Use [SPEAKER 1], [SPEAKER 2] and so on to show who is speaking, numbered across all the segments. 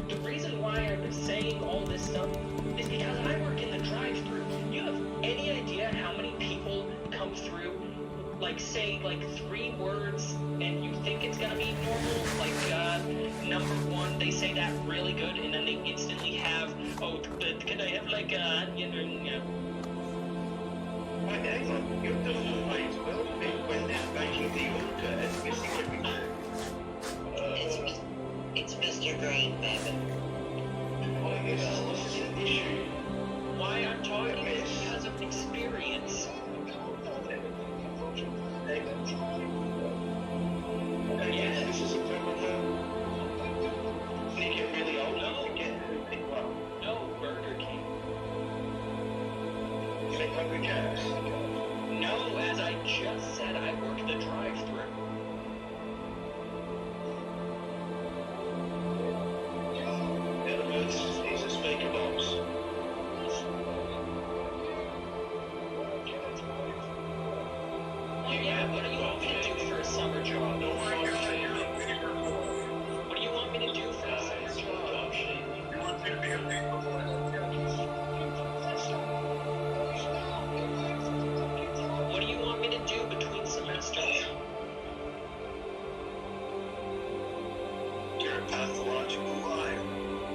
[SPEAKER 1] The reason why I'm saying all this stuff is because I work in the drive-thru. You have any idea how many people come through, like, say, like, 3 words, and you think it's gonna be normal? Like, number 1, they say that really good, and then they instantly have, oh, can I have, like, you know...
[SPEAKER 2] Wait, hang on. You're doing the phrase well to me when they're making the order and missing everything.
[SPEAKER 3] It's Mr. Green, baby.
[SPEAKER 2] This is an issue.
[SPEAKER 1] Why I'm talking is because of experience.
[SPEAKER 2] Yeah, this is a criminal. When you get really old, you forget who people are.
[SPEAKER 1] No, Burger King.
[SPEAKER 2] You make Hungry Jacks?
[SPEAKER 1] No, as I just said, I work the drive-thru.
[SPEAKER 2] In other words, he's a speaker box.
[SPEAKER 1] Yeah, what do you want me to do for a summer job? What do you want me to do for a summer job? What do you want me to do between semesters?
[SPEAKER 2] You're a pathological liar.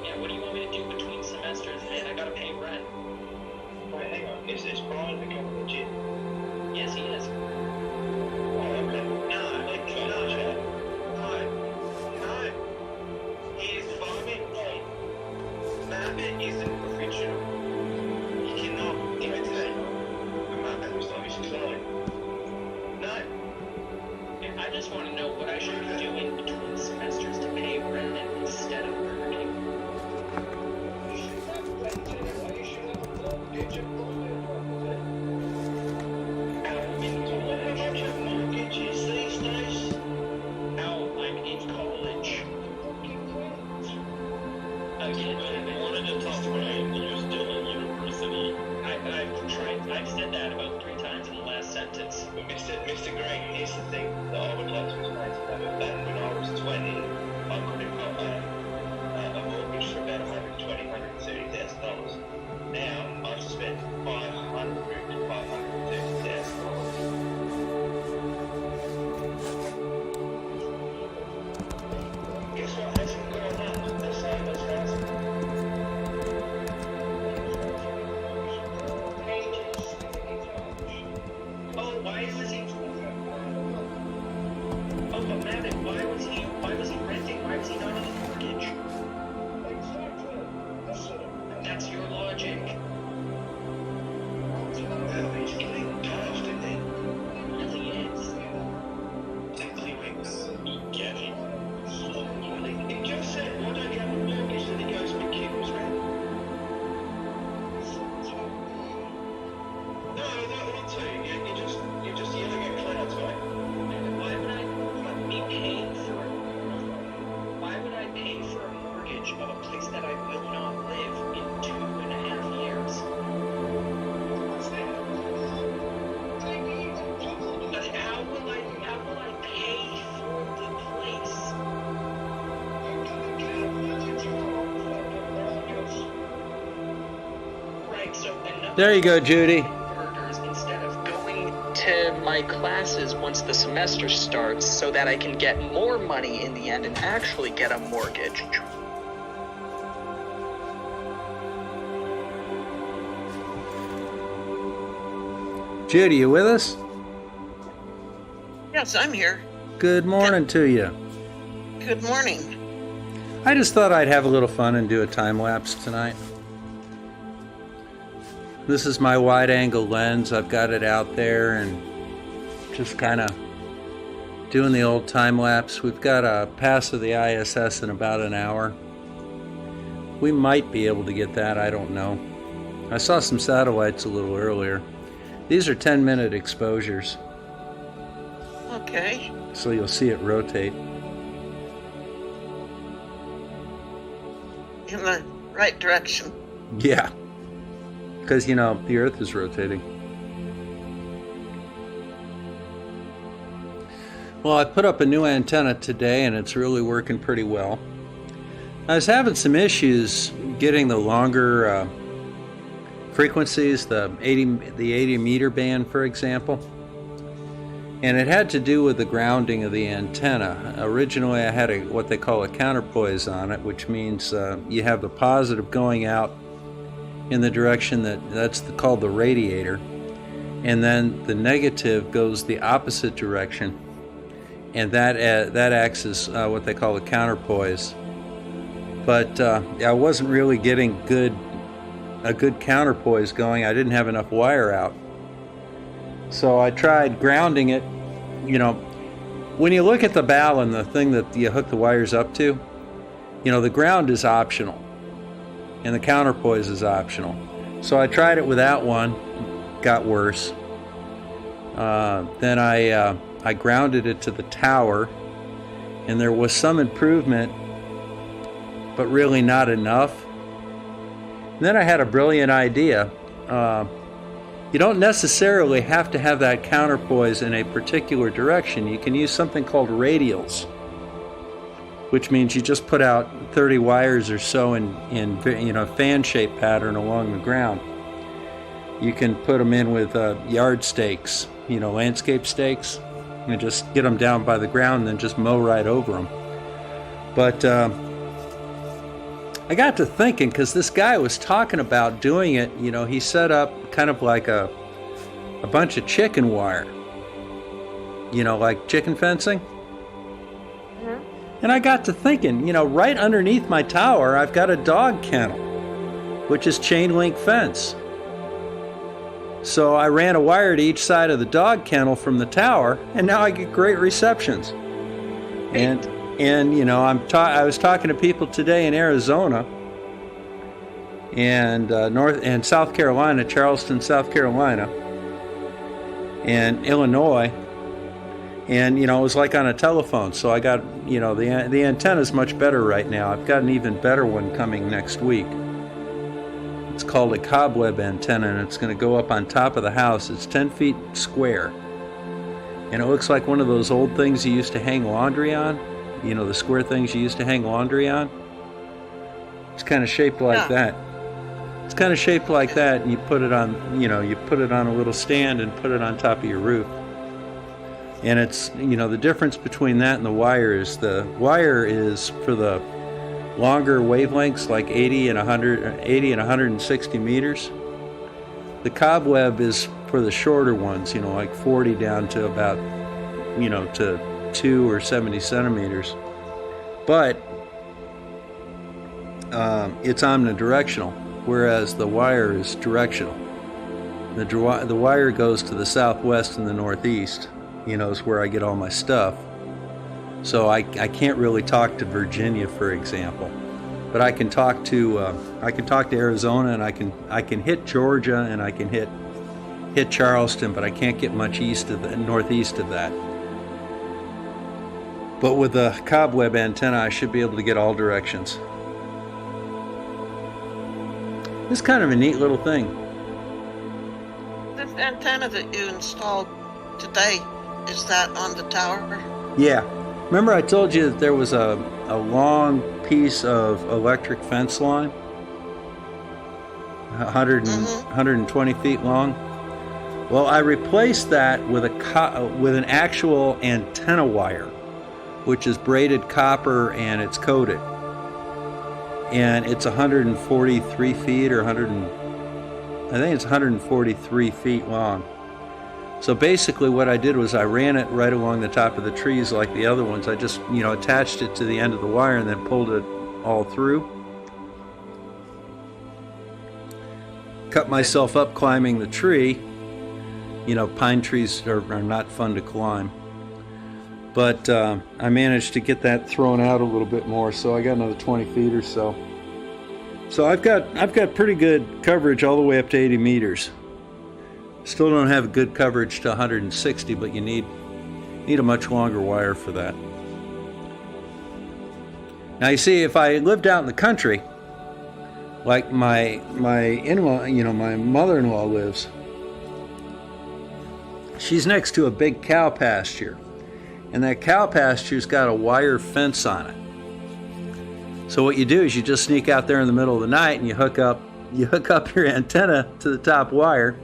[SPEAKER 1] Yeah, what do you want me to do between semesters? Man, I gotta pay rent.
[SPEAKER 2] Wait, hang on. Is this Brian becoming legit?
[SPEAKER 1] Yes, he is.
[SPEAKER 2] Rabbit isn't original. You cannot imitate a rabbit who's not using line. No.
[SPEAKER 1] I just want to know what I should be doing between semesters to pay rent instead of Burger King.
[SPEAKER 2] Mortgages these days.
[SPEAKER 1] Now I'm in college. Again,
[SPEAKER 2] You're still in university.
[SPEAKER 1] I've said that about 3 times in the last sentence.
[SPEAKER 2] But Mr. Green, here's the thing that I would like to explain to them. Back when I was 20, I could have got a mortgage for about $130,000. Now I've spent $500,000 to $530,000. Guess what hasn't gone up the same as housing?
[SPEAKER 1] Oh, why was he? Oh, but Mavic, why was he renting? Why was he not on a mortgage? That's your logic.
[SPEAKER 2] Well, he's getting tough, isn't he?
[SPEAKER 1] It really is.
[SPEAKER 2] Tickly winks. Get it. He just said, why don't you have a mortgage? And he goes, my kid was rent. No, not to. You're just yelling at clouds, right?
[SPEAKER 1] Why would I pay for a mortgage of a place that I will not live in 2.5 years? But how will I pay for the place? Right, so another
[SPEAKER 4] There you go, Judy.
[SPEAKER 1] burgers instead of going to my classes once the semester starts so that I can get more money in the end and actually get a mortgage.
[SPEAKER 4] Judy, you with us?
[SPEAKER 3] Yes, I'm here.
[SPEAKER 4] Good morning to you.
[SPEAKER 3] Good morning.
[SPEAKER 4] I just thought I'd have a little fun and do a time lapse tonight. This is my wide angle lens. I've got it out there and just kind of doing the old time lapse. We've got a pass of the ISS in about an hour. We might be able to get that, I don't know. I saw some satellites a little earlier. These are 10-minute exposures,
[SPEAKER 3] Okay.
[SPEAKER 4] so you'll see it rotate.
[SPEAKER 3] In the right direction.
[SPEAKER 4] Yeah, because, you know, the Earth is rotating. Well, I put up a new antenna today and it's really working pretty well. I was having some issues getting the longer frequencies, the 80 meter band, for example. And it had to do with the grounding of the antenna. Originally I had what they call a counterpoise on it, which means you have the positive going out in the direction that's called the radiator, and then the negative goes the opposite direction, and that acts as what they call a counterpoise. But I wasn't really getting a good counterpoise going. I didn't have enough wire out. So I tried grounding it. You know, when you look at the bow and the thing that you hook the wires up to, you know, the ground is optional and the counterpoise is optional. So I tried it without one, got worse. Then I grounded it to the tower, and there was some improvement, but really not enough. And then I had a brilliant idea. You don't necessarily have to have that counterpoise in a particular direction. You can use something called radials, which means you just put out 30 wires or so in fan-shaped pattern along the ground. You can put them in with yard stakes, landscape stakes, and just get them down by the ground and then just mow right over them. But I got to thinking, because this guy was talking about doing it, he set up kind of like a bunch of chicken wire, like chicken fencing. Mm-hmm. And I got to thinking, right underneath my tower, I've got a dog kennel, which is chain link fence. So I ran a wire to each side of the dog kennel from the tower, and now I get great receptions. And I was talking to people today in Arizona and North and South Carolina, Charleston, South Carolina, and Illinois, and it was like on a telephone. So I got the antenna is much better right now. I've got an even better one coming next week. It's called a cobweb antenna, and it's going to go up on top of the house. It's 10 feet square, and it looks like one of those old things you used to hang laundry on. The square things you used to hang laundry on. It's kind of shaped like that. It's kind of shaped like that, and you put it on, you put it on a little stand and put it on top of your roof. And it's, the difference between that and the wire is for the longer wavelengths, like 80 and 160 meters. The cobweb is for the shorter ones, like 40 down to about, to 2 or 70 centimeters, but it's omnidirectional, whereas the wire is directional. The wire goes to the southwest and the northeast, is where I get all my stuff. So I can't really talk to Virginia, for example, but I can talk to Arizona, and I can hit Georgia, and I can hit Charleston, but I can't get much northeast of that. But with the cobweb antenna, I should be able to get all directions. It's kind of a neat little thing.
[SPEAKER 3] This antenna that you installed today, is that on the tower?
[SPEAKER 4] Yeah. Remember I told you that there was a long piece of electric fence line? 120 feet long? Well, I replaced that with an actual antenna wire, which is braided copper, and it's coated. And it's 143 feet or I think it's 143 feet long. So basically what I did was I ran it right along the top of the trees like the other ones. I just, attached it to the end of the wire and then pulled it all through. Cut myself up climbing the tree. Pine trees are not fun to climb. But I managed to get that thrown out a little bit more, so I got another 20 feet or so. So I've got pretty good coverage all the way up to 80 meters. Still don't have good coverage to 160, but you need a much longer wire for that. Now you see, if I lived out in the country, like my in-law, my mother-in-law lives, she's next to a big cow pasture. And that cow pasture's got a wire fence on it. So what you do is you just sneak out there in the middle of the night and you hook up your antenna to the top wire,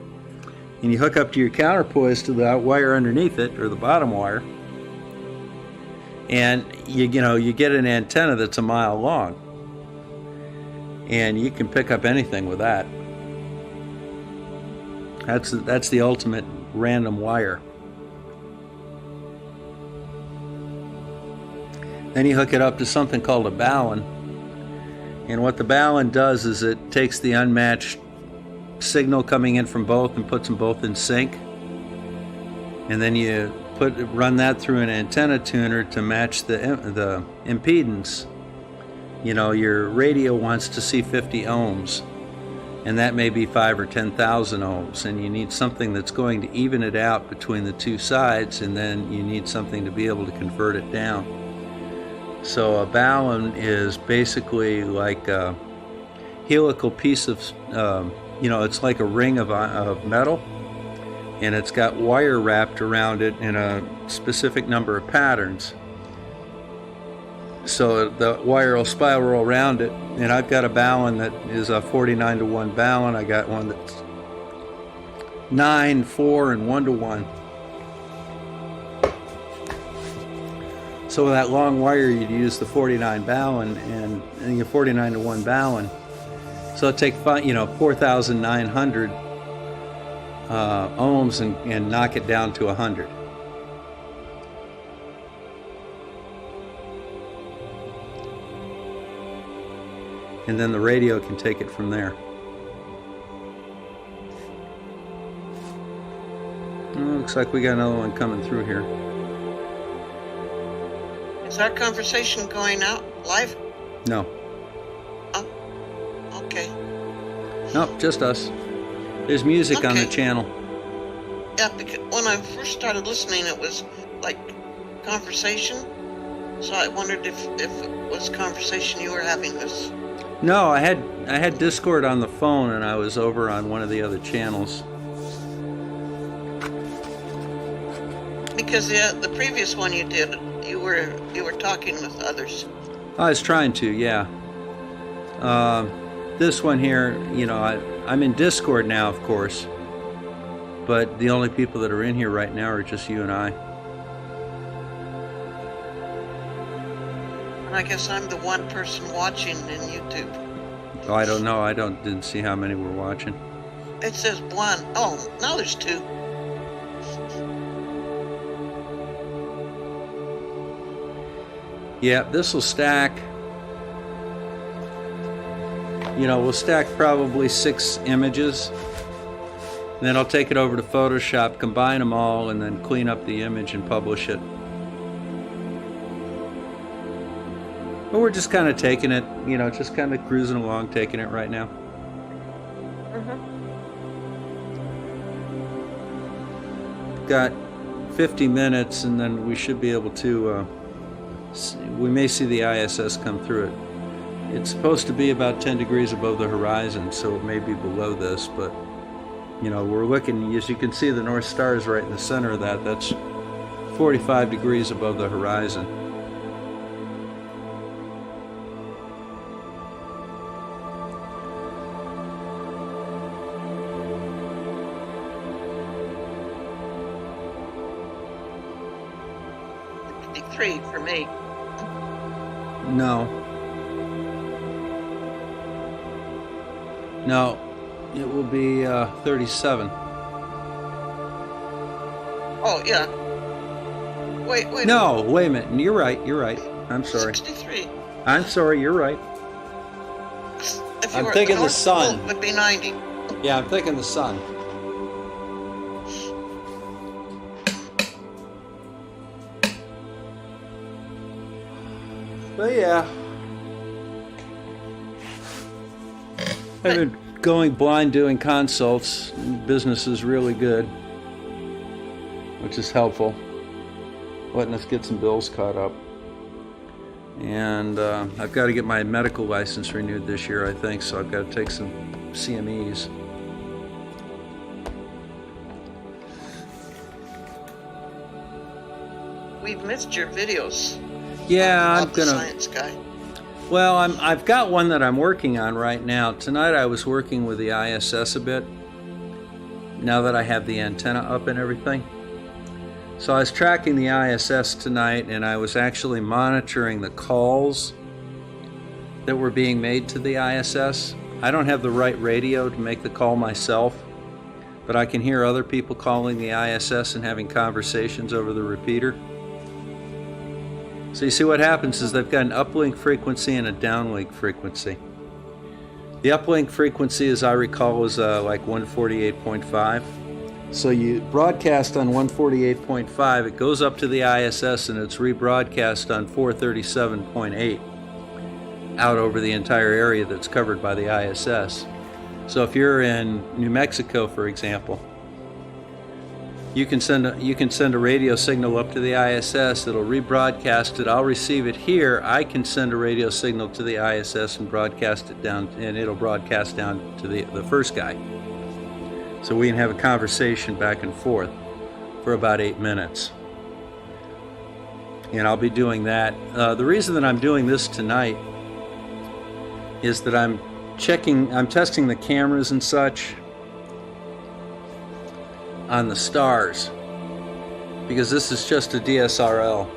[SPEAKER 4] and you hook up to your counterpoise to the wire underneath it, or the bottom wire, and you get an antenna that's a mile long, and you can pick up anything with that. That's the ultimate random wire. Then you hook it up to something called a balun. And what the balun does is it takes the unmatched signal coming in from both and puts them both in sync. And then you run that through an antenna tuner to match the impedance. Your radio wants to see 50 ohms, and that may be 5 or 10,000 ohms. And you need something that's going to even it out between the two sides, and then you need something to be able to convert it down. So a balun is basically like a helical piece of, it's like a ring of metal, and it's got wire wrapped around it in a specific number of patterns. So the wire will spiral around it, and I've got a balun that is a 49-to-1 balun. I got one that's 9, 4, and 1-to-1. So with that long wire, you'd use the 49 balun and the 49-to-1 balun. So it'd take 4,900 ohms and knock it down to 100. And then the radio can take it from there. Looks like we got another one coming through here.
[SPEAKER 3] Is our conversation going out live?
[SPEAKER 4] No.
[SPEAKER 3] Oh, okay.
[SPEAKER 4] Nope, just us. There's music on the channel.
[SPEAKER 3] Yeah, because when I first started listening, it was like conversation. So I wondered if it was conversation you were having this.
[SPEAKER 4] No, I had Discord on the phone, and I was over on one of the other channels.
[SPEAKER 3] Because the previous one you did, you were talking with others.
[SPEAKER 4] I was trying to, yeah. This one here, I'm in Discord now, of course, but the only people that are in here right now are just you and I.
[SPEAKER 3] And I guess I'm the one person watching in YouTube.
[SPEAKER 4] Oh, I don't know. Didn't see how many were watching.
[SPEAKER 3] It says 1. Oh, now there's 2.
[SPEAKER 4] Yeah, this will stack. We'll stack probably 6 images. And then I'll take it over to Photoshop, combine them all, and then clean up the image and publish it. But we're just kind of taking it, just kind of cruising along, taking it right now. Got 50 minutes, and then we should be able to, we may see the ISS come through it. It's supposed to be about 10 degrees above the horizon, so it may be below this, but, we're looking, as you can see, the North Star is right in the center of that. That's 45 degrees above the horizon.
[SPEAKER 3] For me.
[SPEAKER 4] No, it will be 37.
[SPEAKER 3] Oh, yeah. Wait.
[SPEAKER 4] No, wait a minute. You're right. I'm sorry.
[SPEAKER 3] 63.
[SPEAKER 4] I'm sorry, you're right. I'm thinking the sun.
[SPEAKER 3] Would be 90.
[SPEAKER 4] Yeah, I'm thinking the sun. But yeah, I've been going blind doing consults. Business is really good, which is helpful, letting us get some bills caught up. And I've got to get my medical license renewed this year, I think, so I've got to take some CMEs.
[SPEAKER 3] we've missed your videos.
[SPEAKER 4] Yeah,
[SPEAKER 3] About the science guy.
[SPEAKER 4] Well, I've got one that I'm working on right now. Tonight I was working with the ISS a bit, now that I have the antenna up and everything. So I was tracking the ISS tonight, and I was actually monitoring the calls that were being made to the ISS. I don't have the right radio to make the call myself, but I can hear other people calling the ISS and having conversations over the repeater. So you see what happens is they've got an uplink frequency and a downlink frequency. The uplink frequency, as I recall, is like 148.5. So you broadcast on 148.5, it goes up to the ISS, and it's rebroadcast on 437.8 out over the entire area that's covered by the ISS. So if you're in New Mexico, for example, you can send a radio signal up to the ISS. It'll rebroadcast it. I'll receive it here. I can send a radio signal to the ISS and broadcast it down, and it'll broadcast down to the first guy. So we can have a conversation back and forth for about 8 minutes. And I'll be doing that. The reason that I'm doing this tonight is that I'm testing the cameras and such on the stars, because this is just a DSLR,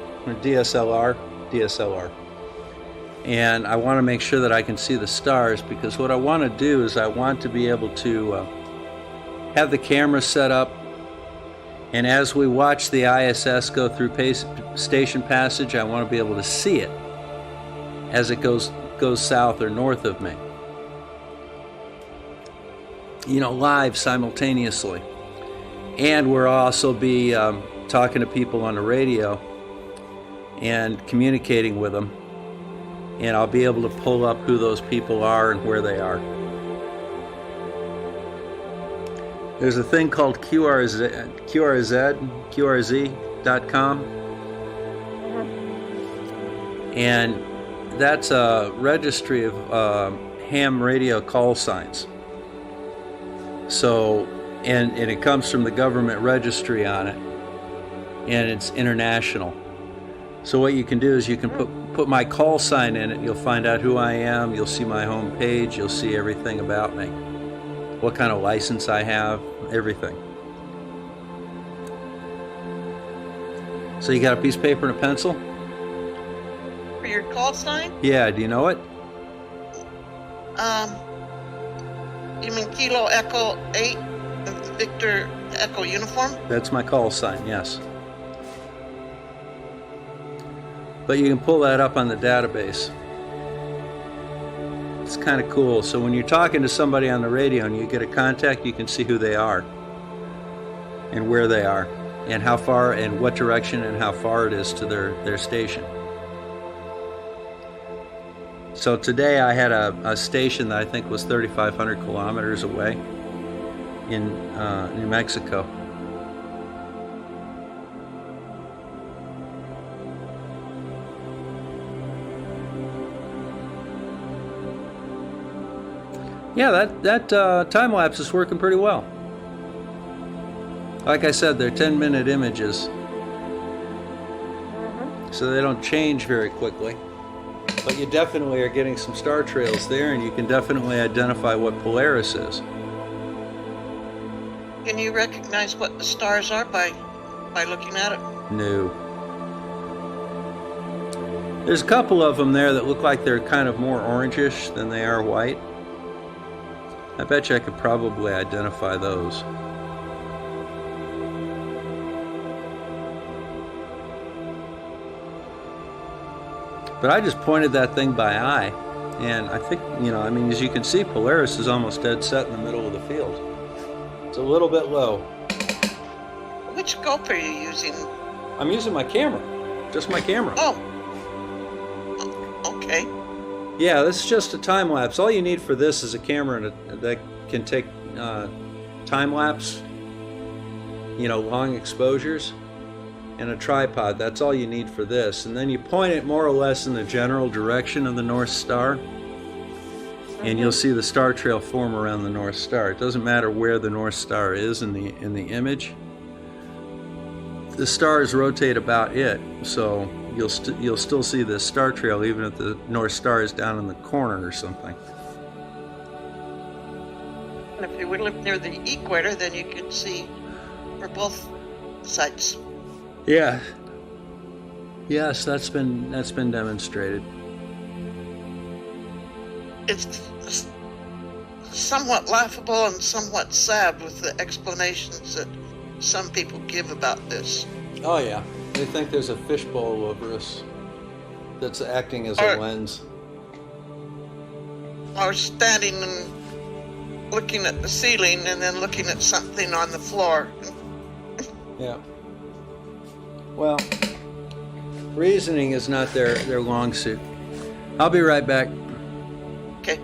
[SPEAKER 4] and I want to make sure that I can see the stars, because what I want to do is I want to be able to have the camera set up, and as we watch the ISS go through station passage, I want to be able to see it as it goes south or north of me, live simultaneously. And we'll also be talking to people on the radio and communicating with them, and I'll be able to pull up who those people are and where they are. There's a thing called QRZ.com, and that's a registry of ham radio call signs. So, and it comes from the government registry on it, and it's international. So what you can do is you can put my call sign in it. You'll find out who I am. You'll see my home page. You'll see everything about me, what kind of license I have, everything. So you got a piece of paper and a pencil?
[SPEAKER 3] For your call sign?
[SPEAKER 4] Yeah, do you know it?
[SPEAKER 3] You mean Kilo Echo 8, Victor Echo Uniform?
[SPEAKER 4] That's my call sign, yes. But you can pull that up on the database. It's kind of cool. So when you're talking to somebody on the radio and you get a contact, you can see who they are and where they are and how far and what direction and how far it is to their station. So today I had a station that I think was 3,500 kilometers away in New Mexico. Yeah, that time lapse is working pretty well. Like I said, they're 10-minute images, so they don't change very quickly. But you definitely are getting some star trails there, and you can definitely identify what Polaris is.
[SPEAKER 3] Can you recognize what the stars are by looking at it?
[SPEAKER 4] No. There's a couple of them there that look like they're kind of more orangish than they are white. I bet you I could probably identify those. But I just pointed that thing by eye, and I think, as you can see, Polaris is almost dead set in the middle of the field. It's a little bit low.
[SPEAKER 3] Which scope are you using?
[SPEAKER 4] I'm using my camera, just my camera.
[SPEAKER 3] Oh, okay.
[SPEAKER 4] Yeah, this is just a time lapse. All you need for this is a camera that can take time lapse, long exposures, and a tripod. That's all you need for this. And then you point it more or less in the general direction of the North Star, and you'll see the star trail form around the North Star. It doesn't matter where the North Star is in the image. the stars rotate about it, so you'll still see this star trail even if the North Star is down in the corner or something.
[SPEAKER 3] And if you would live near the equator, then you could see for both sides.
[SPEAKER 4] Yeah. Yes, that's been demonstrated.
[SPEAKER 3] It's somewhat laughable and somewhat sad with the explanations that some people give about this.
[SPEAKER 4] Oh yeah, they think there's a fishbowl over us that's acting as a lens.
[SPEAKER 3] Or standing and looking at the ceiling and then looking at something on the floor.
[SPEAKER 4] Yeah. Well, reasoning is not their long suit. I'll be right back.
[SPEAKER 3] Okay.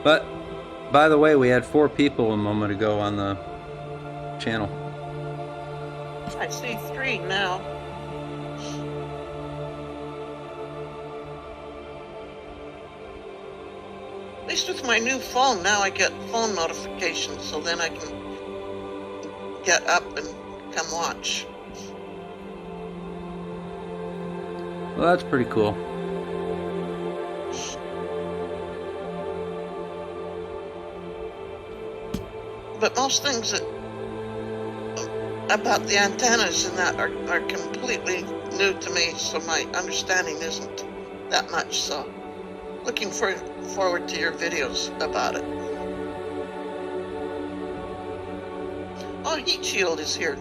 [SPEAKER 4] But, by the way, we had 4 people a moment ago on the channel.
[SPEAKER 3] I see 3 now. At least with my new phone, now I get phone notifications, so then I can get up and come watch.
[SPEAKER 4] Well, that's pretty cool.
[SPEAKER 3] But most things that about the antennas and that are completely new to me, so my understanding isn't that much. So, looking forward to your videos about it. Oh, heat shield is here.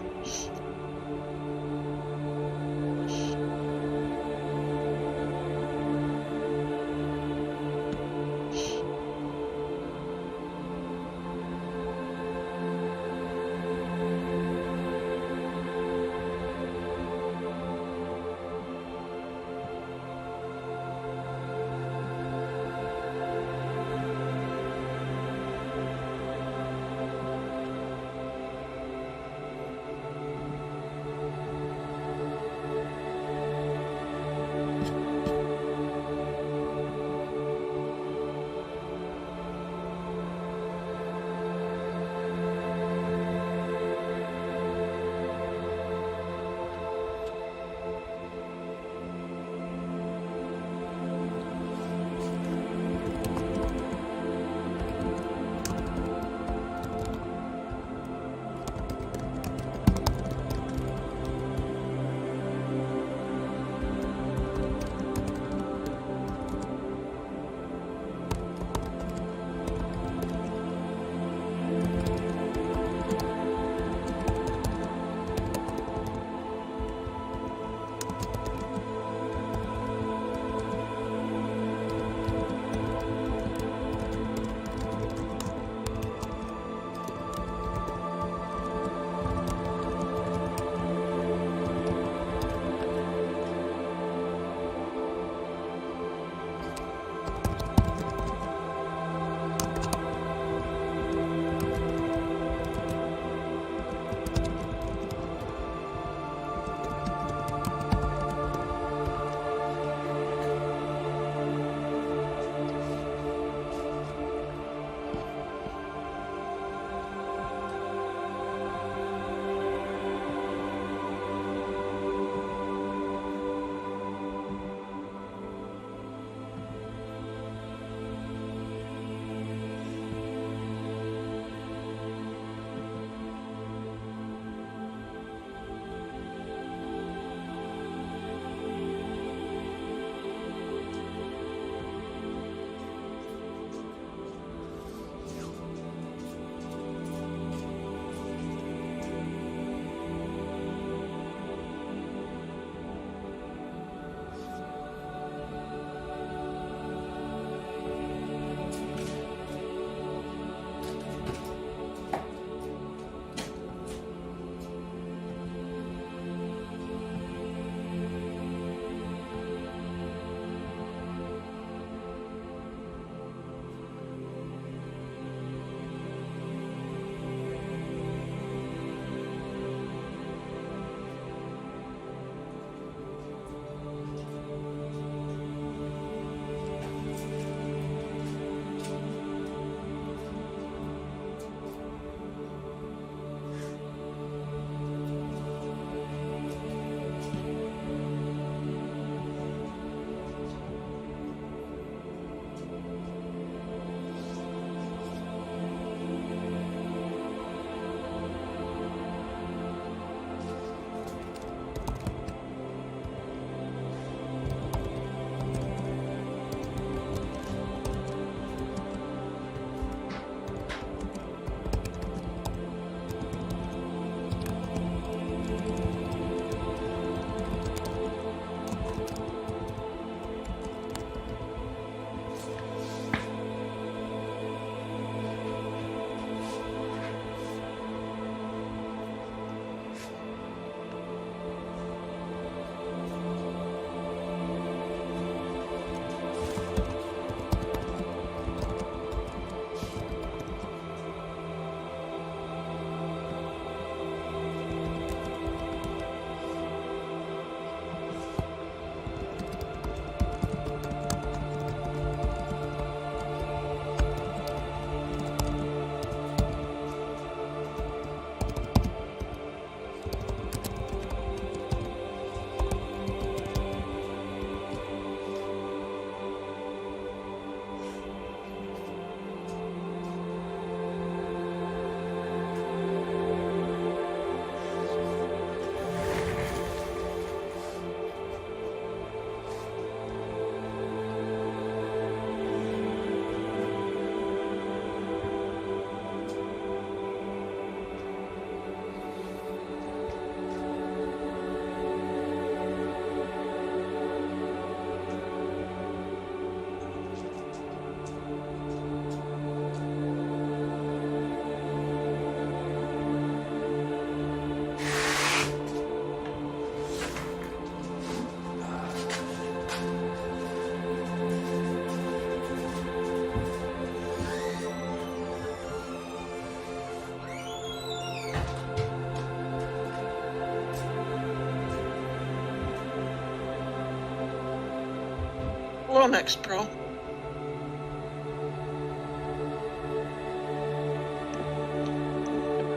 [SPEAKER 3] go next, Pro.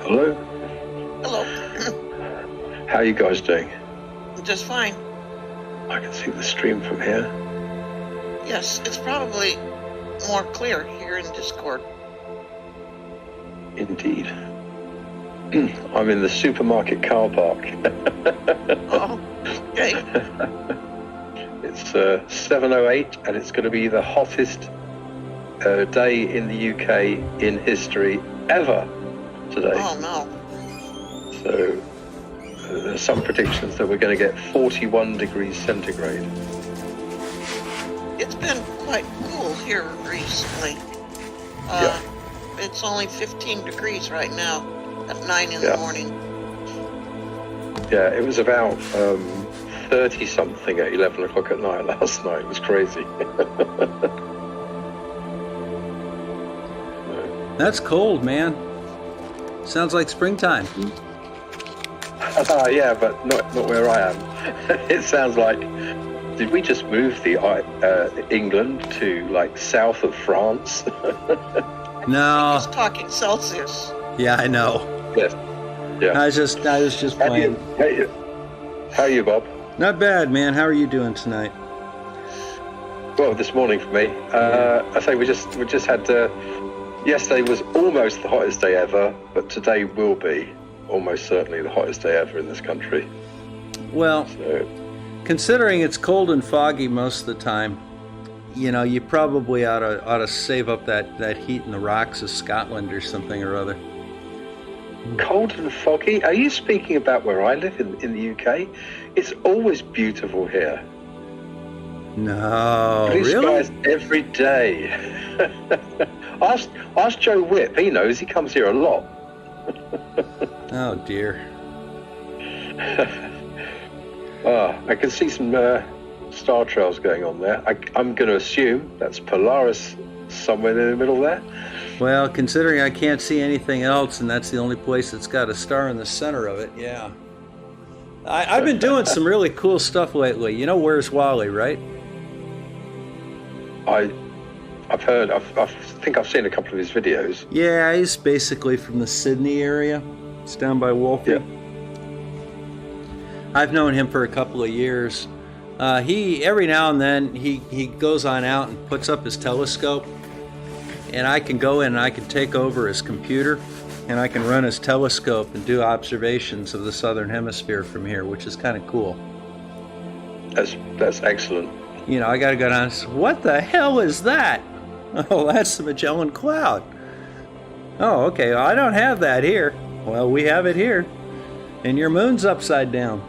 [SPEAKER 5] Hello.
[SPEAKER 3] Hello.
[SPEAKER 5] How are you guys doing?
[SPEAKER 3] Just fine.
[SPEAKER 5] I can see the stream from here.
[SPEAKER 3] Yes, it's probably more clear here in Discord.
[SPEAKER 5] Indeed. I'm in the supermarket car park.
[SPEAKER 3] Oh, okay.
[SPEAKER 5] It's 7:08 and it's going to be the hottest day in the UK in history ever today.
[SPEAKER 3] Oh, no.
[SPEAKER 5] So there's some predictions that we're going to get 41 degrees centigrade.
[SPEAKER 3] It's been quite cool here recently.
[SPEAKER 5] Yeah.
[SPEAKER 3] It's only 15 degrees right now at 9 in the morning.
[SPEAKER 5] Yeah, it was about 30-something at 11 o'clock at night last night. It was crazy.
[SPEAKER 4] That's cold, man. Sounds like springtime.
[SPEAKER 5] Yeah, but not where I am. It sounds like, did we just move the England to like south of France?
[SPEAKER 4] No.
[SPEAKER 3] He's talking Celsius.
[SPEAKER 4] Yeah, I know.
[SPEAKER 5] Yes. Yeah.
[SPEAKER 4] I was just playing.
[SPEAKER 5] How are you, Bob?
[SPEAKER 4] Not bad, man. How are you doing tonight?
[SPEAKER 5] Well, this morning for me. I say we just had. Yesterday was almost the hottest day ever, but today will be almost certainly the hottest day ever in this country.
[SPEAKER 4] Well,
[SPEAKER 5] So,
[SPEAKER 4] considering it's cold and foggy most of the time, you know, you probably ought to save up that heat in the rocks of Scotland or something or other.
[SPEAKER 5] cold and foggy. Are you speaking about where I live in the UK? It's always beautiful here.
[SPEAKER 4] No,
[SPEAKER 5] Blue
[SPEAKER 4] really?
[SPEAKER 5] skies every day. Ask Joe Whipp. He knows. He comes here a lot.
[SPEAKER 4] Oh dear.
[SPEAKER 5] I can see some star trails going on there. I'm going to assume that's Polaris somewhere in the middle there.
[SPEAKER 4] Well, considering I can't see anything else, and that's the only place that's got a star in the center of it, yeah. I've been doing some really cool stuff lately. You know, Where's Wally, right?
[SPEAKER 5] I've heard. I think I've seen a couple of his videos.
[SPEAKER 4] Yeah, he's basically from the Sydney area. It's down by Wolfie.
[SPEAKER 5] Yeah.
[SPEAKER 4] I've known him for a couple of years. He every now and then he goes on out and puts up his telescope, and I can go in and I can take over his computer, and I can run his telescope and do observations of the southern hemisphere from here, which is kind of cool.
[SPEAKER 5] That's excellent.
[SPEAKER 4] You know, I got to go down and say, what the hell is that? Oh, that's the Magellan Cloud. Oh, okay, well, I don't have that here. Well, we have it here. And your moon's upside down.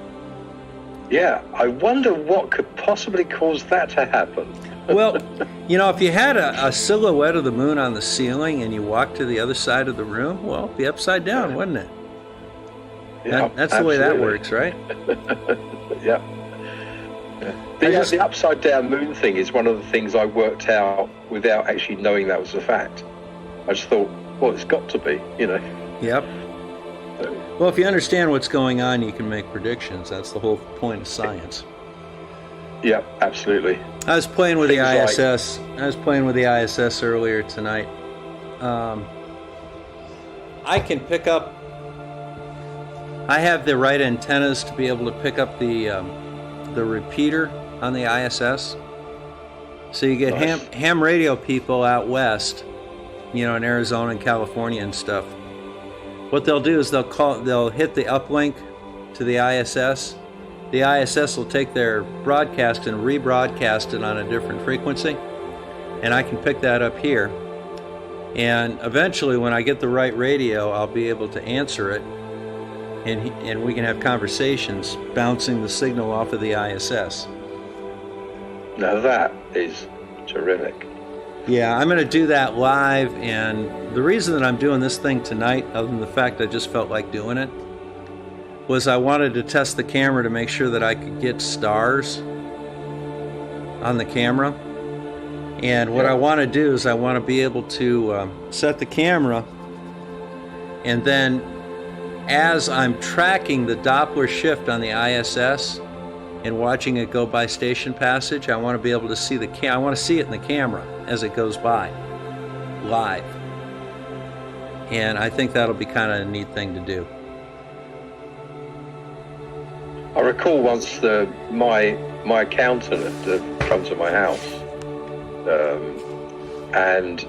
[SPEAKER 5] Yeah, I wonder what could possibly cause that to happen.
[SPEAKER 4] Well, you know, if you had a silhouette of the moon on the ceiling and you walked to the other side of the room, well, it'd be upside down, wouldn't it?
[SPEAKER 5] Yeah,
[SPEAKER 4] That's the way that
[SPEAKER 5] absolutely.
[SPEAKER 4] works, right?
[SPEAKER 5] Yeah. The upside down moon thing is one of the things I worked out without actually knowing that was a fact. I just thought, well, it's got to be, you know.
[SPEAKER 4] Yep.
[SPEAKER 5] So,
[SPEAKER 4] Well, if you understand what's going on, you can make predictions. That's the whole point of science.
[SPEAKER 5] yeah, absolutely.
[SPEAKER 4] I was playing with the
[SPEAKER 5] Things like-
[SPEAKER 4] ISS. I was playing with the ISS earlier tonight. I can pick up. I have the right antennas to be able to pick up the repeater on the ISS. So you get
[SPEAKER 5] Nice.
[SPEAKER 4] ham radio people out west, you know, in Arizona and California and stuff. What they'll do is they'll hit the uplink to the ISS. The ISS will take their broadcast and rebroadcast it on a different frequency, and I can pick that up here. And eventually, when I get the right radio, I'll be able to answer it, and we can have conversations bouncing the signal off of the ISS.
[SPEAKER 5] Now that is terrific.
[SPEAKER 4] Yeah, I'm going to do that live, and the reason that I'm doing this thing tonight, other than the fact I just felt like doing it, was I wanted to test the camera to make sure that I could get stars on the camera. And what I want to do is I want to be able to set the camera, and then as I'm tracking the Doppler shift on the ISS, and watching it go by Station Passage, I want to be able to see I want to see it in the camera as it goes by, live. And I think that'll be kind of a neat thing to do.
[SPEAKER 5] I recall once my accountant had come to my house, and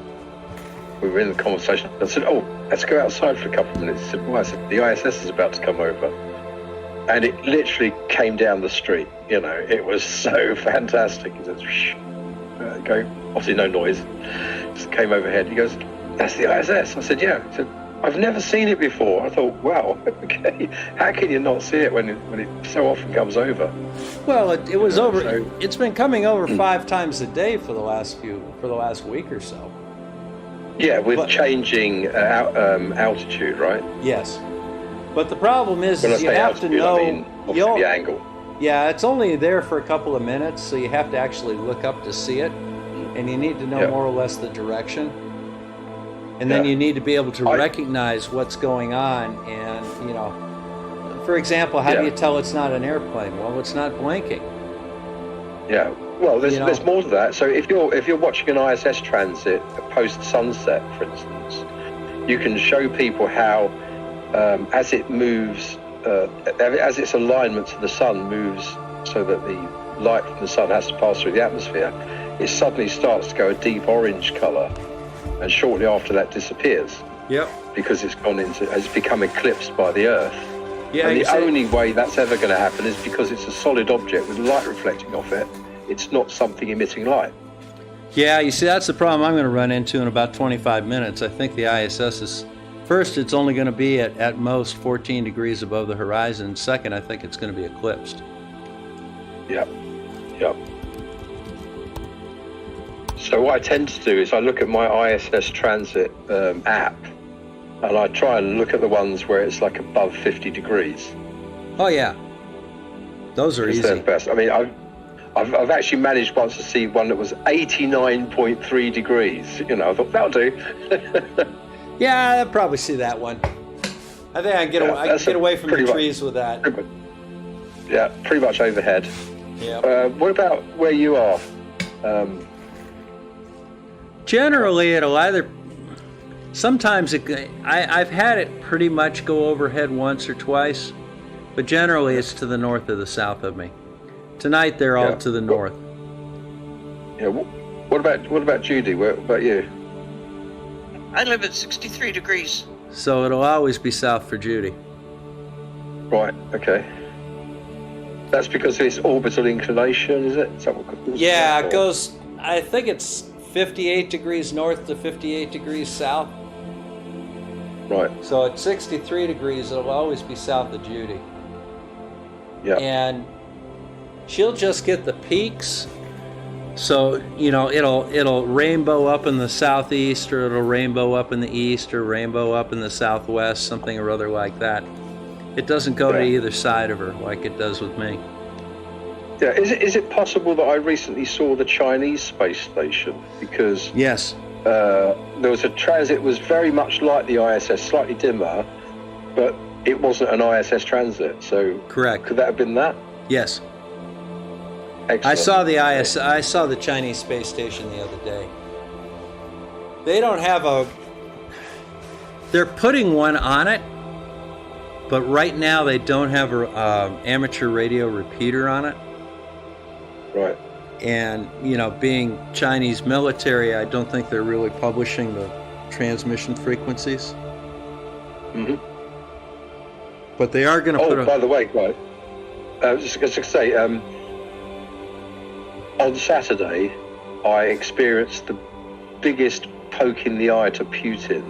[SPEAKER 5] we were in the conversation. I said, "Oh, let's go outside for a couple of minutes." He said, "Why?" I said, "The ISS is about to come over." And it literally came down the street. You know, it was so fantastic. He said, "Shh," go, obviously no noise, just came overhead. He goes, "That's the ISS." I said, "Yeah." He said, "I've never seen it before." I thought, wow, okay, how can you not see it when it so often comes over?
[SPEAKER 4] Well, it was over.
[SPEAKER 5] So,
[SPEAKER 4] it's been coming over 5 times a day for the last week or so.
[SPEAKER 5] yeah, with changing altitude, right?
[SPEAKER 4] Yes, but the problem is
[SPEAKER 5] When I
[SPEAKER 4] you
[SPEAKER 5] say
[SPEAKER 4] have to
[SPEAKER 5] altitude,
[SPEAKER 4] know.
[SPEAKER 5] I mean obviously the angle.
[SPEAKER 4] Yeah, it's only there for a couple of minutes, so you have to actually look up to see it, and you need to know more or less the direction. And then you need to be able to recognize what's going on. And, you know, for example, how do you tell it's not an airplane? Well, it's not blinking.
[SPEAKER 5] Yeah. Well, there's more to that. So if you're watching an ISS transit post sunset, for instance, you can show people how as it moves, as its alignment to the sun moves, so that the light from the sun has to pass through the atmosphere, it suddenly starts to go a deep orange colour. And shortly after that disappears. Yep. Because it's become eclipsed by the Earth. Yeah. And the only way that's ever going to happen is because it's a solid object with light reflecting off it. It's not something emitting light.
[SPEAKER 4] Yeah, you see, that's the problem I'm going to run into in about 25 minutes. I think the ISS is, first, it's only going to be at most 14 degrees above the horizon. Second, I think it's going to be eclipsed.
[SPEAKER 5] Yep. Yep. So what I tend to do is I look at my ISS transit app, and I try and look at the ones where it's like above 50 degrees.
[SPEAKER 4] Oh yeah, those are easy.
[SPEAKER 5] They're the best. I mean, I've actually managed once to see one that was 89.3 degrees. You know, I thought that'll do.
[SPEAKER 4] Yeah, I'll probably see that one. I think I can get away from the trees with that.
[SPEAKER 5] Yeah, pretty much overhead.
[SPEAKER 4] Yeah.
[SPEAKER 5] What about where you are?
[SPEAKER 4] Generally, it'll either. Sometimes I've had it pretty much go overhead once or twice, but generally it's to the north or the south of me. Tonight they're all to the north.
[SPEAKER 5] Yeah. What about Judy? What about you?
[SPEAKER 3] I live at 63 degrees.
[SPEAKER 4] So it'll always be south for Judy.
[SPEAKER 5] Right. Okay. That's because of its orbital inclination, is it? Is that what
[SPEAKER 4] yeah, it goes. I think it's 58 degrees north to 58 degrees south.
[SPEAKER 5] Right.
[SPEAKER 4] So at 63 degrees, it'll always be south of Judy.
[SPEAKER 5] Yeah.
[SPEAKER 4] And she'll just get the peaks. So, you know, it'll rainbow up in the southeast, or it'll rainbow up in the east, or rainbow up in the southwest, something or other like that. It doesn't go to either side of her like it does with me.
[SPEAKER 5] Yeah, is it possible that I recently saw the Chinese space station? Because
[SPEAKER 4] yes,
[SPEAKER 5] there was a transit was very much like the ISS, slightly dimmer, but it wasn't an ISS transit. So
[SPEAKER 4] correct.
[SPEAKER 5] Could that have been that?
[SPEAKER 4] Yes.
[SPEAKER 5] Excellent.
[SPEAKER 4] I saw the Chinese space station the other day. They don't have they're putting one on it, but right now they don't have an amateur radio repeater on it.
[SPEAKER 5] Right.
[SPEAKER 4] And, you know, being Chinese military, I don't think they're really publishing the transmission frequencies.
[SPEAKER 5] Mm-hmm.
[SPEAKER 4] But they are going to put
[SPEAKER 5] by the way, right, just to say, on Saturday, I experienced the biggest poke in the eye to Putin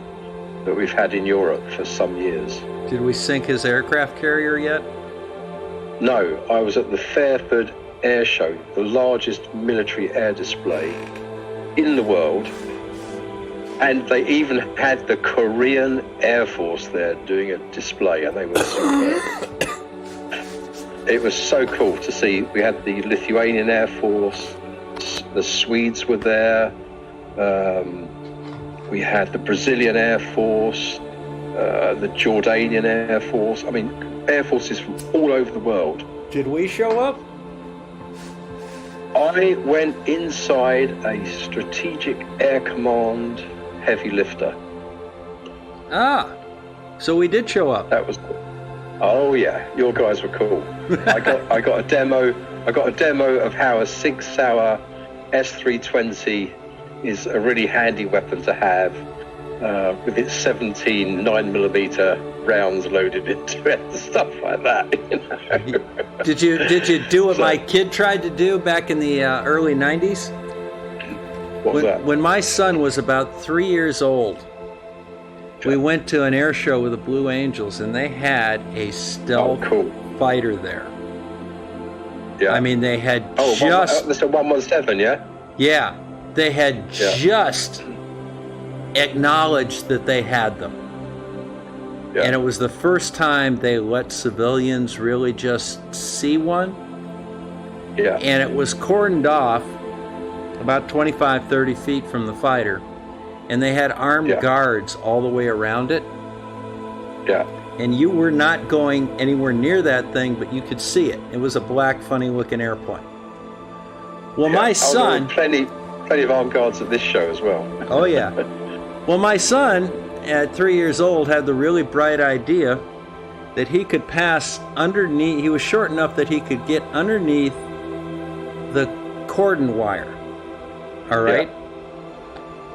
[SPEAKER 5] that we've had in Europe for some years.
[SPEAKER 4] Did we sink his aircraft carrier yet?
[SPEAKER 5] No, I was at the Fairford Air Show, the largest military air display in the world, and they even had the Korean Air Force there doing a display, and they were superb. It was so cool to see. We had the Lithuanian Air Force, the Swedes were there, we had the Brazilian Air Force, the Jordanian Air Force. I mean, air forces from all over the world.
[SPEAKER 4] Did we show up?
[SPEAKER 5] I went inside a Strategic Air Command heavy lifter.
[SPEAKER 4] Ah, so we did show up.
[SPEAKER 5] That was cool. Oh yeah, your guys were cool. I got a demo. I got a demo of how a Sig Sauer S320 is a really handy weapon to have, with its 17 9mm rounds loaded into it and stuff like that. You know?
[SPEAKER 4] Did you do what my kid tried to do back in the early 90s?
[SPEAKER 5] What was that?
[SPEAKER 4] When my son was about 3 years old, we went to an air show with the Blue Angels, and they had a stealth fighter there.
[SPEAKER 5] Yeah.
[SPEAKER 4] I mean, they had
[SPEAKER 5] that's a 117, yeah?
[SPEAKER 4] Yeah, they had just acknowledged that they had them.
[SPEAKER 5] Yeah.
[SPEAKER 4] And it was the first time they let civilians really just see one.
[SPEAKER 5] Yeah.
[SPEAKER 4] And it was cordoned off about 25, 30 feet from the fighter. And they had armed guards all the way around it.
[SPEAKER 5] Yeah.
[SPEAKER 4] And you were not going anywhere near that thing, but you could see it. It was a black, funny-looking airplane. Well, my son...
[SPEAKER 5] Plenty of armed guards at this show as well.
[SPEAKER 4] Oh, yeah. Well, my son, at 3 years old, had the really bright idea that he could pass underneath... He was short enough that he could get underneath the cordon wire. All right? Yeah.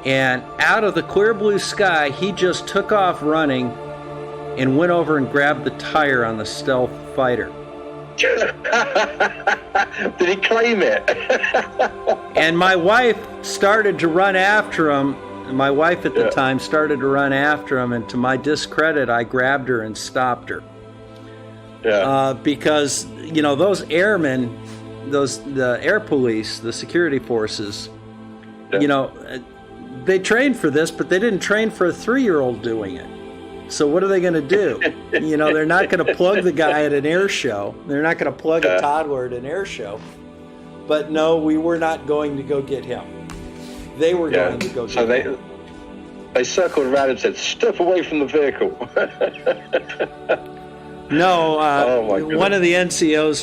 [SPEAKER 4] And out of the clear blue sky, he just took off running and went over and grabbed the tire on the stealth fighter.
[SPEAKER 5] Did he claim it?
[SPEAKER 4] And my wife started to run after him. My wife at the time started to run after him, and to my discredit, I grabbed her and stopped her. Yeah. Because, you know, those airmen, the air police, the security forces, you know, they trained for this, but they didn't train for a 3-year-old doing it. So what are they going to do? You know, they're not going to plug the guy at an air show. They're not going to plug a toddler at an air show. But no, we were not going to go get him. They were going to go get him.
[SPEAKER 5] They circled around and said, "Step away from the vehicle."
[SPEAKER 4] No, one of the NCOs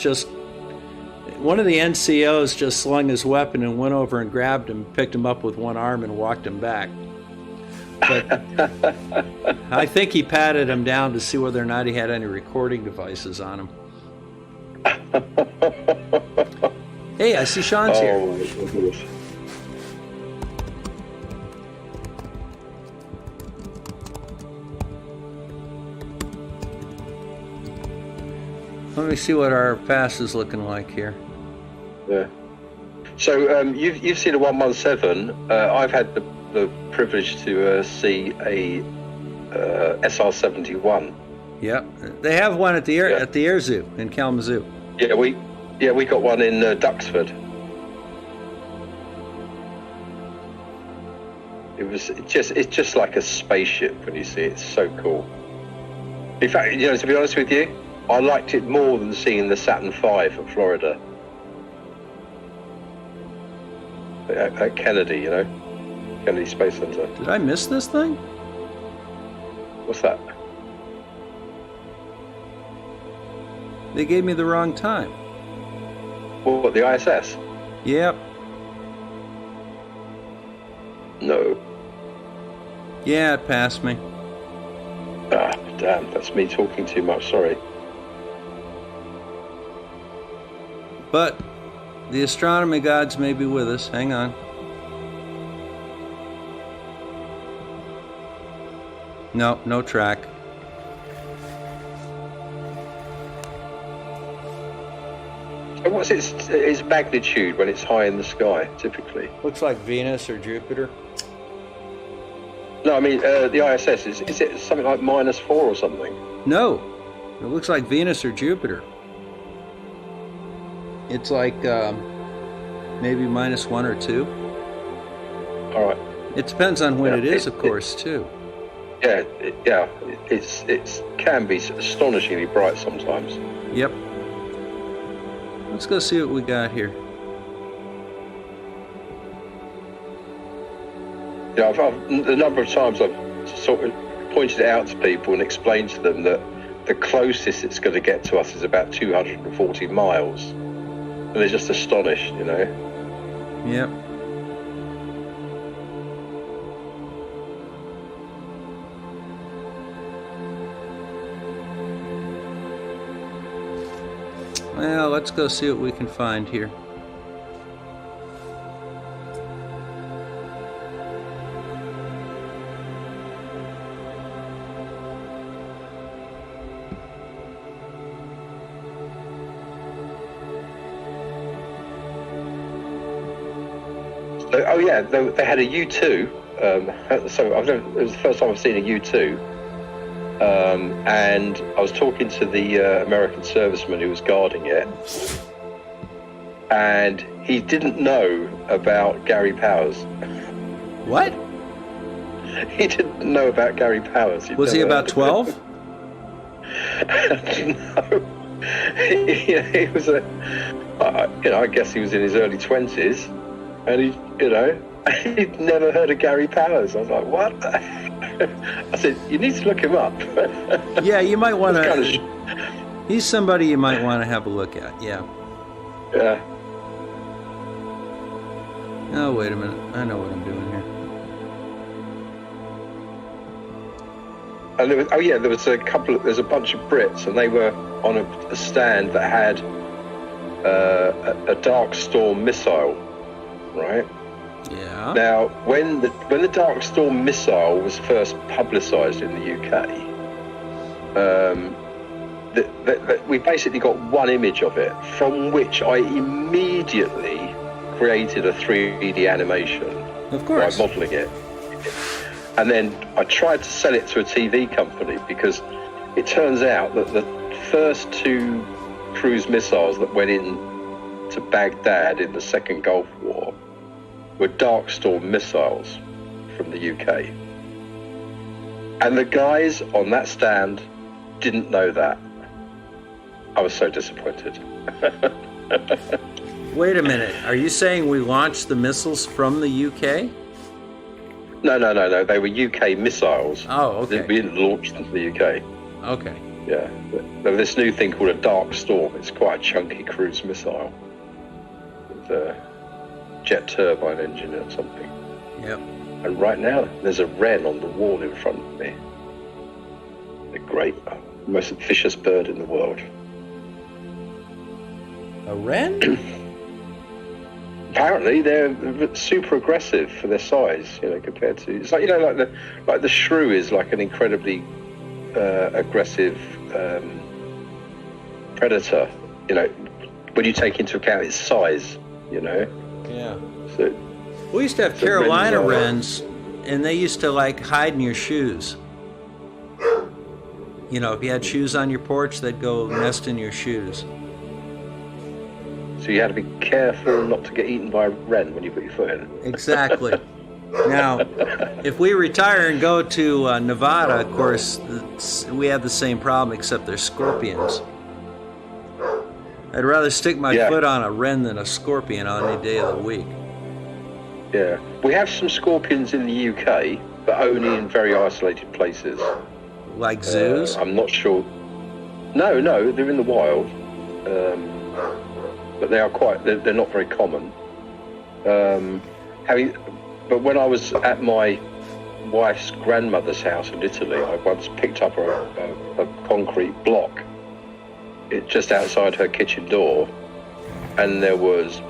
[SPEAKER 4] just slung his weapon and went over and grabbed him, picked him up with one arm and walked him back. But I think he patted him down to see whether or not he had any recording devices on him. Hey, I see Sean's here.
[SPEAKER 5] Oh, my goodness.
[SPEAKER 4] Let me see what our pass is looking like here.
[SPEAKER 5] Yeah. So you've seen a 117. I've had the privilege to see a SR-71.
[SPEAKER 4] Yep, they have one at the air zoo in Kalamazoo.
[SPEAKER 5] Yeah, we got one in Duxford. It's just like a spaceship when you see it. It's so cool. In fact, you know, to be honest with you, I liked it more than seeing the Saturn V at Florida. At Kennedy, you know, Kennedy Space Center.
[SPEAKER 4] Did I miss this thing?
[SPEAKER 5] What's that?
[SPEAKER 4] They gave me the wrong time.
[SPEAKER 5] What, the ISS?
[SPEAKER 4] Yep.
[SPEAKER 5] No.
[SPEAKER 4] Yeah, it passed me.
[SPEAKER 5] Ah, damn, that's me talking too much, sorry.
[SPEAKER 4] But the astronomy gods may be with us. Hang on. No track.
[SPEAKER 5] So what's its magnitude when it's high in the sky, typically?
[SPEAKER 4] Looks like Venus or Jupiter.
[SPEAKER 5] No, I mean, the ISS, is it something like -4 or something?
[SPEAKER 4] No, it looks like Venus or Jupiter. It's like maybe -1 or 2.
[SPEAKER 5] All right.
[SPEAKER 4] It depends on when it is, of course, too.
[SPEAKER 5] Yeah, it can be astonishingly bright sometimes.
[SPEAKER 4] Yep. Let's go see what we got here.
[SPEAKER 5] Yeah, a number of times I've sort of pointed it out to people and explained to them that the closest it's going to get to us is about 240 miles. and they're just astonished, you know.
[SPEAKER 4] Yep. Well, let's go see what we can find here.
[SPEAKER 5] Oh yeah, they had a U2. So it was the first time I've seen a U2. And I was talking to the American serviceman who was guarding it, and he didn't know about Gary Powers.
[SPEAKER 4] What?
[SPEAKER 5] He didn't know about Gary Powers.
[SPEAKER 4] Was he about 12?
[SPEAKER 5] No. He was I guess he was in his early 20s, and he'd never heard of Gary Powers. I was like, what? I said, you need to look him up.
[SPEAKER 4] Yeah, you might want to.
[SPEAKER 5] Kind of
[SPEAKER 4] He's somebody you might want to have a look at. Yeah.
[SPEAKER 5] yeah.
[SPEAKER 4] Oh, wait a minute. I know what I'm doing here.
[SPEAKER 5] And there's a bunch of Brits, and they were on a stand that had a Dark Storm missile, right?
[SPEAKER 4] Yeah.
[SPEAKER 5] Now, when the Dark Storm missile was first publicised in the UK, we basically got one image of it, from which I immediately created a 3D animation.
[SPEAKER 4] Of course.
[SPEAKER 5] By modelling it. And then I tried to sell it to a TV company, because it turns out that the first two cruise missiles that went in to Baghdad in the Second Gulf War were Dark Storm missiles from the UK. And the guys on that stand didn't know that. I was so disappointed.
[SPEAKER 4] Wait a minute. Are you saying we launched the missiles from the UK?
[SPEAKER 5] No. They were UK missiles.
[SPEAKER 4] Oh, okay.
[SPEAKER 5] We didn't launch them to the UK.
[SPEAKER 4] Okay.
[SPEAKER 5] Yeah. There's this new thing called a Dark Storm. It's quite a chunky cruise missile with a jet turbine engine or something.
[SPEAKER 4] Yep.
[SPEAKER 5] And right now, there's a wren on the wall in front of me. They're great. Most vicious bird in the world.
[SPEAKER 4] A wren?
[SPEAKER 5] Apparently, they're super aggressive for their size. Compared to it's like the shrew is like an incredibly aggressive predator. When you take into account its size.
[SPEAKER 4] Yeah.
[SPEAKER 5] So
[SPEAKER 4] We used to have Carolina wrens, and they used to hide in your shoes. If you had shoes on your porch, they'd go nest in your shoes.
[SPEAKER 5] So you had to be careful not to get eaten by a wren when you put your foot in.
[SPEAKER 4] Exactly. Now, if we retire and go to Nevada, of course, we have the same problem, except they're scorpions. I'd rather stick my foot on a wren than a scorpion on any day of the week.
[SPEAKER 5] Yeah. We have some scorpions in the UK, but only in very isolated places.
[SPEAKER 4] Like zoos?
[SPEAKER 5] I'm not sure. No, they're in the wild. But they're not very common. But when I was at my wife's grandmother's house in Italy, I once picked up a concrete block just outside her kitchen door, and there was,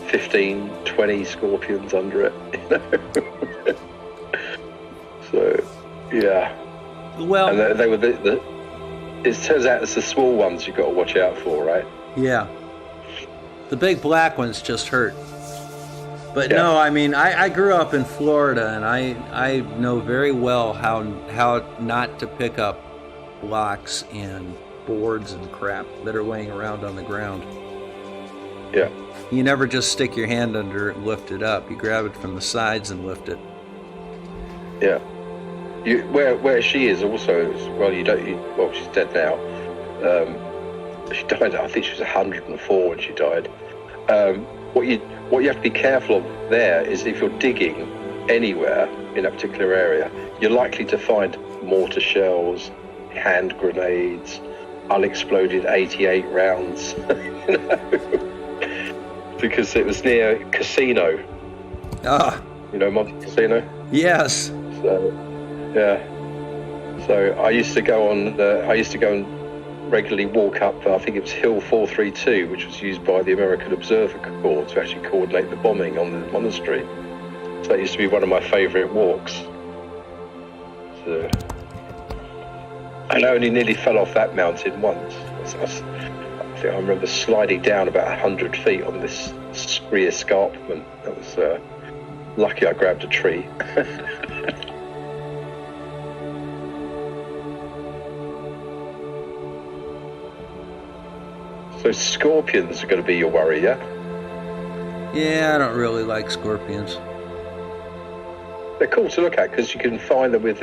[SPEAKER 5] 15, 20 scorpions under it. So, yeah.
[SPEAKER 4] Well,
[SPEAKER 5] and they were it turns out it's the small ones you've got to watch out for, right?
[SPEAKER 4] Yeah. The big black ones just hurt. But no, I grew up in Florida, and I know very well how not to pick up blocks and boards and crap that are laying around on the ground.
[SPEAKER 5] Yeah.
[SPEAKER 4] You never just stick your hand under it and lift it up. You grab it from the sides and lift it.
[SPEAKER 5] Yeah. Where she is also, she's dead now. She died, I think she was 104 when she died. What you have to be careful of there is if you're digging anywhere in a particular area, you're likely to find mortar shells, hand grenades, unexploded 88 rounds, you know, because it was near Casino.
[SPEAKER 4] Ah,
[SPEAKER 5] You know Monte Casino?
[SPEAKER 4] yes.
[SPEAKER 5] So, yeah. So I used to go and regularly walk up, I think it was Hill 432, which was used by the American Observer Corps to actually coordinate the bombing on the monastery. So that used to be one of my favourite walks. So, and I only nearly fell off that mountain once. I think I remember sliding down about 100 feet on this scree escarpment. That was lucky I grabbed a tree. So scorpions are going to be your worry, yeah?
[SPEAKER 4] Yeah, I don't really like scorpions.
[SPEAKER 5] They're cool to look at because you can find them with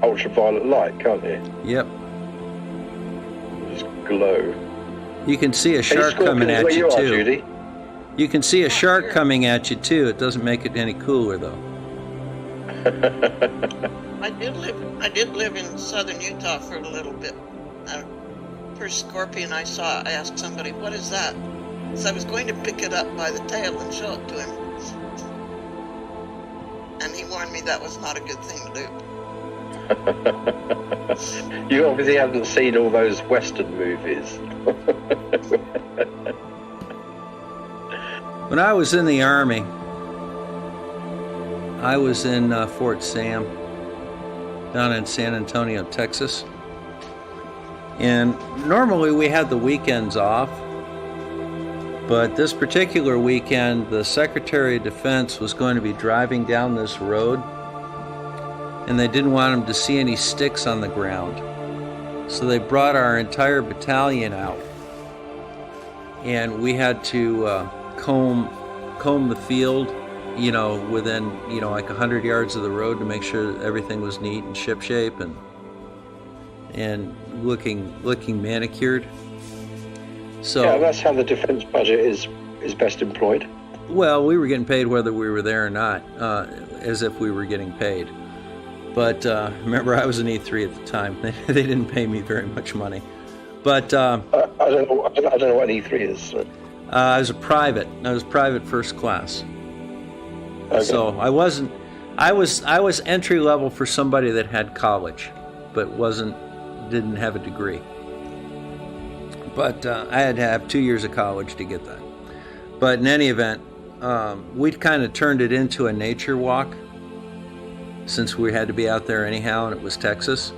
[SPEAKER 5] ultraviolet light, can't you?
[SPEAKER 4] Yep.
[SPEAKER 5] Just glow.
[SPEAKER 4] You can see a shark coming at
[SPEAKER 5] where
[SPEAKER 4] you,
[SPEAKER 5] you are,
[SPEAKER 4] too.
[SPEAKER 5] Judy?
[SPEAKER 4] You can see a shark coming at you, too. It doesn't make it any cooler, though.
[SPEAKER 3] I did live in southern Utah for a little bit. First scorpion I saw, I asked somebody, "What is that?" So I was going to pick it up by the tail and show it to him. And he warned me that was not a good thing to do.
[SPEAKER 5] You obviously haven't seen all those Western movies.
[SPEAKER 4] When I was in the Army, I was in Fort Sam down in San Antonio, Texas. And normally we had the weekends off, but this particular weekend, the Secretary of Defense was going to be driving down this road, and they didn't want him to see any sticks on the ground. So they brought our entire battalion out, and we had to comb the field, you know, within, you know, like 100 yards of the road to make sure that everything was neat and shipshape and looking manicured. So
[SPEAKER 5] yeah, that's how the defense budget is best employed.
[SPEAKER 4] well, we were getting paid whether we were there or not, as if we were getting paid. But remember, I was an E3 at the time. They didn't pay me very much money. But
[SPEAKER 5] I don't know what an E3 is. So.
[SPEAKER 4] I was a private. I was private first class.
[SPEAKER 5] Okay.
[SPEAKER 4] So I wasn't. I was entry level for somebody that had college, but didn't have a degree. But I had to have 2 years of college to get that. But in any event, we'd kind of turned it into a nature walk, since we had to be out there anyhow, and it was Texas.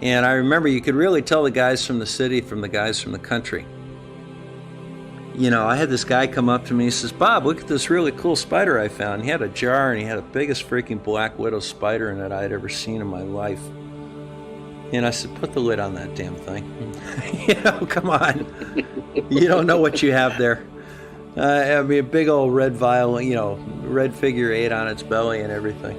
[SPEAKER 4] And I remember you could really tell the guys from the city from the guys from the country. You know, I had this guy come up to me, he says, "Bob, look at this really cool spider I found." He had a jar, and he had the biggest freaking black widow spider in it I'd ever seen in my life. And I said, "Put the lid on that damn thing." You know, come on. You don't know what you have there. I mean, a big old red vial, you know, red figure 8 on its belly and everything.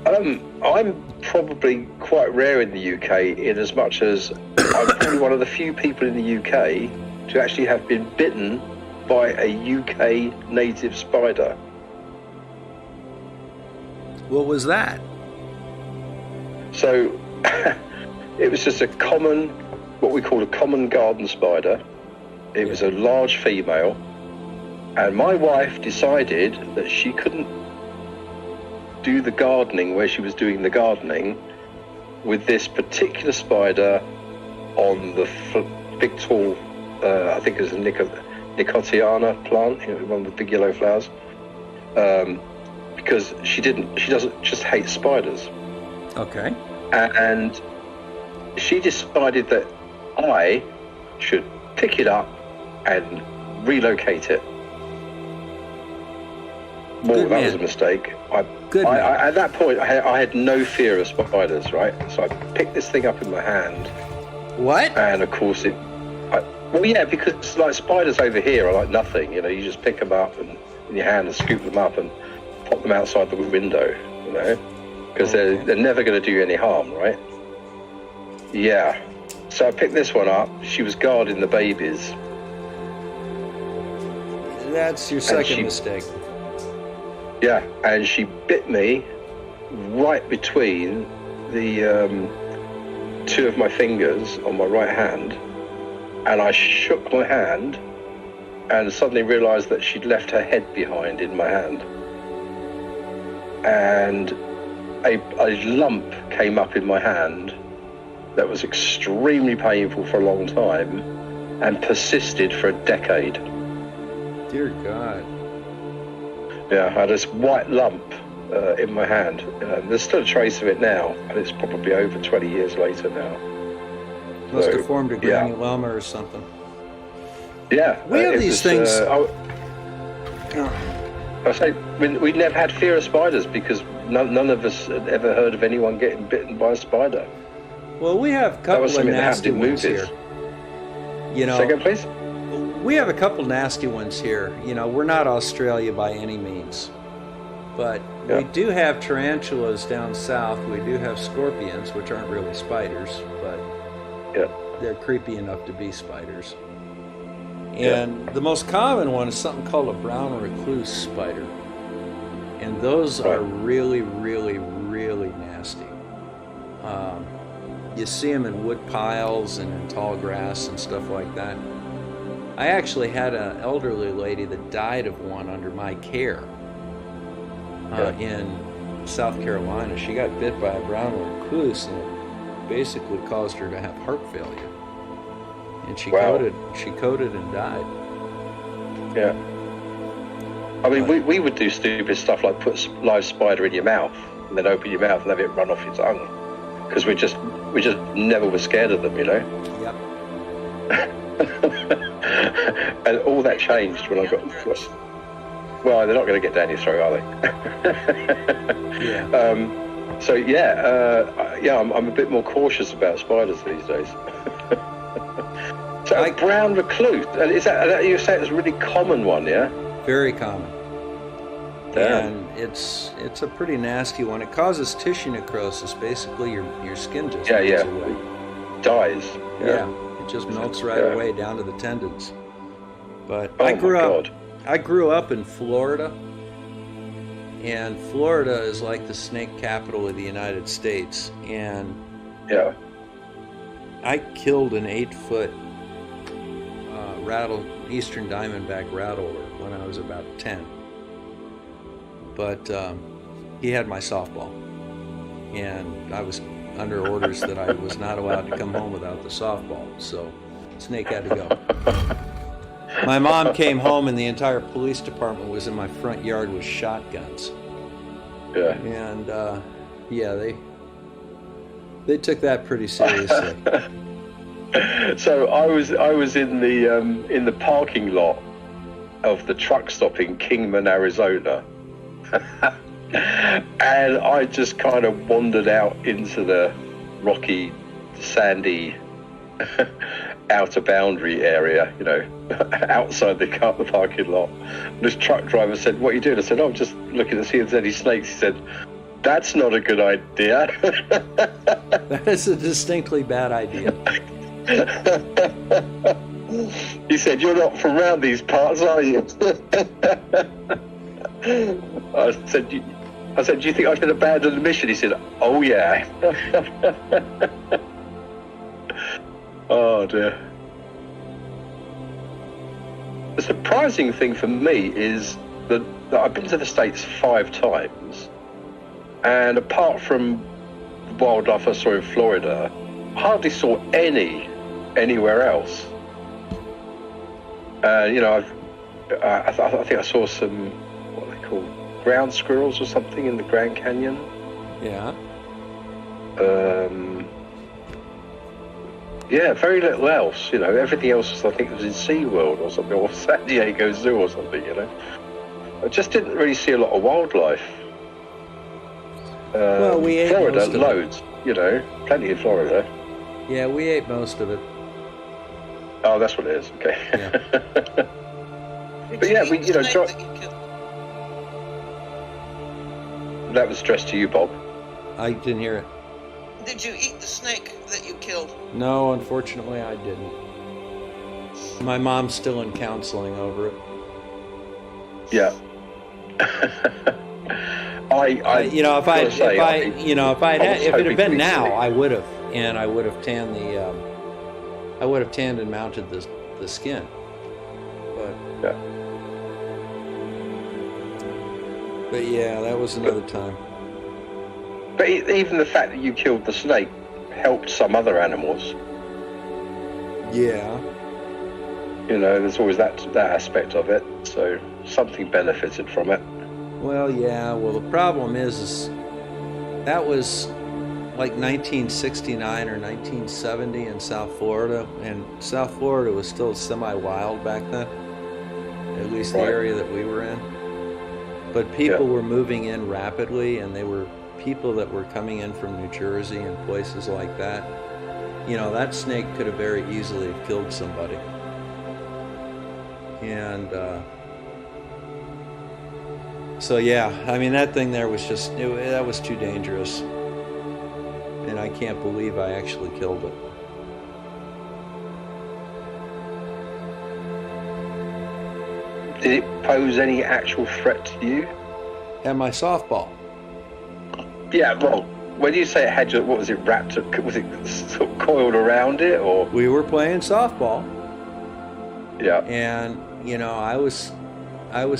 [SPEAKER 5] I'm probably quite rare in the UK, in as much as I'm probably one of the few people in the UK to actually have been bitten by a UK native spider.
[SPEAKER 4] What was that?
[SPEAKER 5] So it was just a common, what we call a common garden spider. It was a large female, and my wife decided that she couldn't do the gardening where she was doing the gardening with this particular spider on the big tall, I think it was a Nicotiana plant, you know, one with the big yellow flowers, because she doesn't just hate spiders.
[SPEAKER 4] Okay.
[SPEAKER 5] And she decided that I should pick it up and relocate it. Well, that was a mistake. At that point, I had no fear of spiders, right? So I picked this thing up in my hand.
[SPEAKER 4] What?
[SPEAKER 5] And of course well, yeah, because like spiders over here are like nothing. You know, you just pick them up in your hand and scoop them up and pop them outside the window. You know, because they're never going to do you any harm, right? Yeah. So I picked this one up. She was guarding the babies.
[SPEAKER 4] That's your second mistake.
[SPEAKER 5] Yeah, and she bit me right between the two of my fingers on my right hand, and I shook my hand and suddenly realised that she'd left her head behind in my hand. And a lump came up in my hand that was extremely painful for a long time and persisted for a decade.
[SPEAKER 4] Dear God.
[SPEAKER 5] Yeah, I had this white lump in my hand. There's still a trace of it now, and it's probably over 20 years later now.
[SPEAKER 4] Must
[SPEAKER 5] So,
[SPEAKER 4] have formed a
[SPEAKER 5] yeah.
[SPEAKER 4] granuloma or something.
[SPEAKER 5] Yeah.
[SPEAKER 4] We have these things.
[SPEAKER 5] I say we never had fear of spiders because none of us had ever heard of anyone getting bitten by a spider.
[SPEAKER 4] Well, we have a
[SPEAKER 5] That
[SPEAKER 4] couple
[SPEAKER 5] was
[SPEAKER 4] of
[SPEAKER 5] something that
[SPEAKER 4] nasty
[SPEAKER 5] happened in
[SPEAKER 4] ones
[SPEAKER 5] movies.
[SPEAKER 4] here. You know,
[SPEAKER 5] Say again, please.
[SPEAKER 4] we have a couple nasty ones here. You know, we're not Australia by any means, but
[SPEAKER 5] Yeah.
[SPEAKER 4] we do have tarantulas down south. We do have scorpions, which aren't really spiders, but
[SPEAKER 5] Yeah.
[SPEAKER 4] they're creepy enough to be spiders.
[SPEAKER 5] Yeah.
[SPEAKER 4] And the most common one is something called a brown recluse spider. And those are really, really, really nasty. You see them in wood piles and in tall grass and stuff like that. I actually had an elderly lady that died of one under my care in South Carolina. She got bit by a brown recluse and it basically caused her to have heart failure. And she coded and died.
[SPEAKER 5] Yeah. I mean, we would do stupid stuff like put a live spider in your mouth and then open your mouth and have it run off your tongue because we just never were scared of them, you know.
[SPEAKER 4] Yep.
[SPEAKER 5] And all that changed when I got. Well, they're not going to get down your throat, are they?
[SPEAKER 4] Yeah.
[SPEAKER 5] So yeah, I'm a bit more cautious about spiders these days. So a brown recluse, and is that you say it's a really common one, yeah?
[SPEAKER 4] Very common.
[SPEAKER 5] Damn.
[SPEAKER 4] And it's a pretty nasty one. It causes tissue necrosis. Basically, your skin just
[SPEAKER 5] Yeah,
[SPEAKER 4] melts
[SPEAKER 5] yeah.
[SPEAKER 4] away.
[SPEAKER 5] Dies.
[SPEAKER 4] Yeah, it just melts right
[SPEAKER 5] Yeah.
[SPEAKER 4] away down to the tendons. But
[SPEAKER 5] Oh
[SPEAKER 4] I grew
[SPEAKER 5] my
[SPEAKER 4] up.
[SPEAKER 5] God.
[SPEAKER 4] I grew up in Florida, and Florida is like the snake capital of the United States. And
[SPEAKER 5] Yeah.
[SPEAKER 4] I killed an 8-foot eastern diamondback rattler when I was about 10. But he had my softball, and I was under orders that I was not allowed to come home without the softball, so snake had to go. My mom came home and the entire police department was in my front yard with shotguns.
[SPEAKER 5] Yeah.
[SPEAKER 4] And they took that pretty seriously.
[SPEAKER 5] So I was in the parking lot of the truck stop in Kingman, Arizona, and I just kind of wandered out into the rocky, sandy outer boundary area, you know, outside the parking lot. This truck driver said, "What are you doing?" I said, "Oh, I'm just looking to see if there's any snakes." He said, "That's not a good idea."
[SPEAKER 4] That is a distinctly bad idea.
[SPEAKER 5] He said, "You're not from around these parts, are you?" I said, "Do you think I should abandon the mission?" He said, "Oh yeah." Oh dear. The surprising thing for me is that I've been to the States 5 times, and apart from the wildlife I saw in Florida, I hardly saw anywhere else. You know, I think I saw some, what are they called, ground squirrels or something in the Grand Canyon.
[SPEAKER 4] Yeah.
[SPEAKER 5] Yeah, very little else, you know. Everything else was, I think it was in SeaWorld or something, or San Diego Zoo or something, you know. I just didn't really see a lot of wildlife.
[SPEAKER 4] Well, we ate
[SPEAKER 5] Florida,
[SPEAKER 4] most of it.
[SPEAKER 5] loads, you know, plenty in Florida.
[SPEAKER 4] Yeah, we ate most of it.
[SPEAKER 5] Oh, that's what it is, okay.
[SPEAKER 4] Yeah.
[SPEAKER 5] But yeah, we, you know,
[SPEAKER 3] Snake that you killed?
[SPEAKER 5] that was addressed to you, Bob.
[SPEAKER 4] I didn't hear it.
[SPEAKER 3] Did you eat the snake that you killed?
[SPEAKER 4] No, unfortunately, I didn't. My mom's still in counseling over it.
[SPEAKER 5] Yeah.
[SPEAKER 4] If it had been now, I would have. and I would have tanned and mounted the skin. But yeah, that was another time.
[SPEAKER 5] But even the fact that you killed the snake helped some other animals.
[SPEAKER 4] Yeah.
[SPEAKER 5] You know, there's always that aspect of it. So something benefited from it.
[SPEAKER 4] Well, yeah. Well, the problem is that was like 1969 or 1970 in South Florida, and South Florida was still semi-wild back then, at least the area that we were in. But people were moving in rapidly, and they were people that were coming in from New Jersey and places like that. You know, that snake could have very easily killed somebody. And so yeah, I mean, that thing there was just, that was too dangerous. And I can't believe I actually killed it.
[SPEAKER 5] Did it pose any actual threat to you?
[SPEAKER 4] And my softball.
[SPEAKER 5] Yeah, well, when you say it had your, what was it, wrapped, was it sort of coiled around it, or?
[SPEAKER 4] We were playing softball.
[SPEAKER 5] Yeah.
[SPEAKER 4] And, you know, I was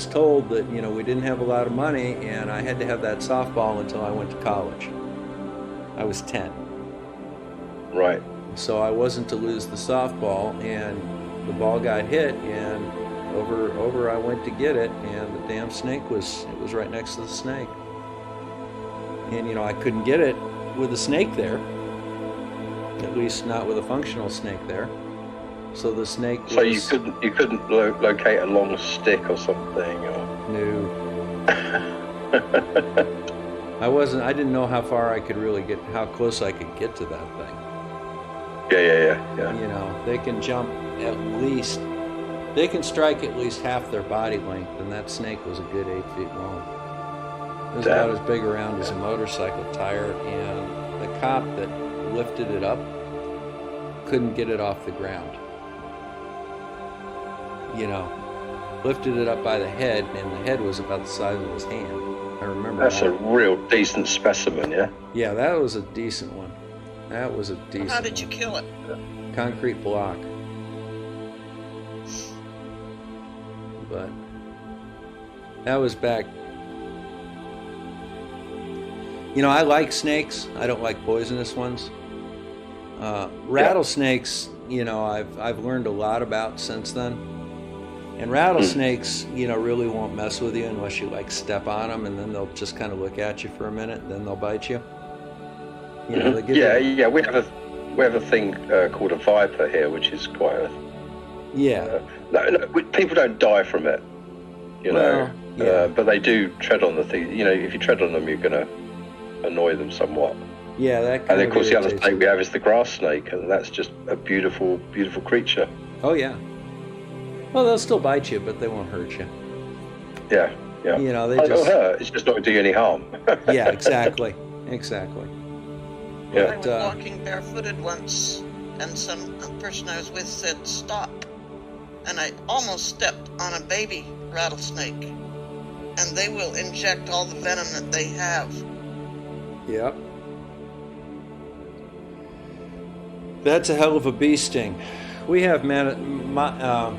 [SPEAKER 4] told that, you know, we didn't have a lot of money, and I had to have that softball until I went to college. I was 10.
[SPEAKER 5] Right.
[SPEAKER 4] So I wasn't to lose the softball, and the ball got hit, and over I went to get it, and the damn snake was right next to the snake. And, you know, I couldn't get it with a snake there, at least not with a functional snake there. So the snake was...
[SPEAKER 5] So you couldn't locate a long stick or something, or...
[SPEAKER 4] No. I didn't know how far I could really get, how close I could get to that thing.
[SPEAKER 5] Yeah.
[SPEAKER 4] You know, they can jump at least, they can strike at least half their body length, and that snake was a good 8 feet long. It was about as big around as a motorcycle tire, and the cop that lifted it up couldn't get it off the ground. You know, lifted it up by the head, and the head was about the size of his hand. I remember
[SPEAKER 5] That's
[SPEAKER 4] that.
[SPEAKER 5] a real decent specimen, yeah?
[SPEAKER 4] Yeah, that was a decent one. That was a decent
[SPEAKER 3] How did you
[SPEAKER 4] one.
[SPEAKER 3] kill it?
[SPEAKER 4] Concrete block. But that was back. You know, I like snakes. I don't like poisonous ones. Rattlesnakes, you know, I've learned a lot about since then. And rattlesnakes, you know, really won't mess with you unless you like step on them, and then they'll just kind of look at you for a minute, then they'll bite you. You know, they give
[SPEAKER 5] Yeah. We have a thing called a viper here, which is quite a.
[SPEAKER 4] Yeah.
[SPEAKER 5] No, people don't die from it. You know,
[SPEAKER 4] yeah.
[SPEAKER 5] but they do tread on the thing. You know, if you tread on them, you're gonna annoy them somewhat.
[SPEAKER 4] Yeah, that.
[SPEAKER 5] And of course, the other
[SPEAKER 4] irritates
[SPEAKER 5] snake
[SPEAKER 4] me.
[SPEAKER 5] we have is the grass snake, and that's just a beautiful, beautiful creature.
[SPEAKER 4] Oh yeah. Well, they'll still bite you, but they won't hurt you.
[SPEAKER 5] Yeah.
[SPEAKER 4] You know, they
[SPEAKER 5] It'll
[SPEAKER 4] just.
[SPEAKER 5] hurt. It's just not going to do you any harm.
[SPEAKER 4] Yeah, exactly.
[SPEAKER 5] Yeah.
[SPEAKER 3] I was walking barefooted once, and a person I was with said, "Stop." And I almost stepped on a baby rattlesnake. And they will inject all the venom that they have.
[SPEAKER 4] Yep. That's a hell of a bee sting. We have
[SPEAKER 5] Mamba?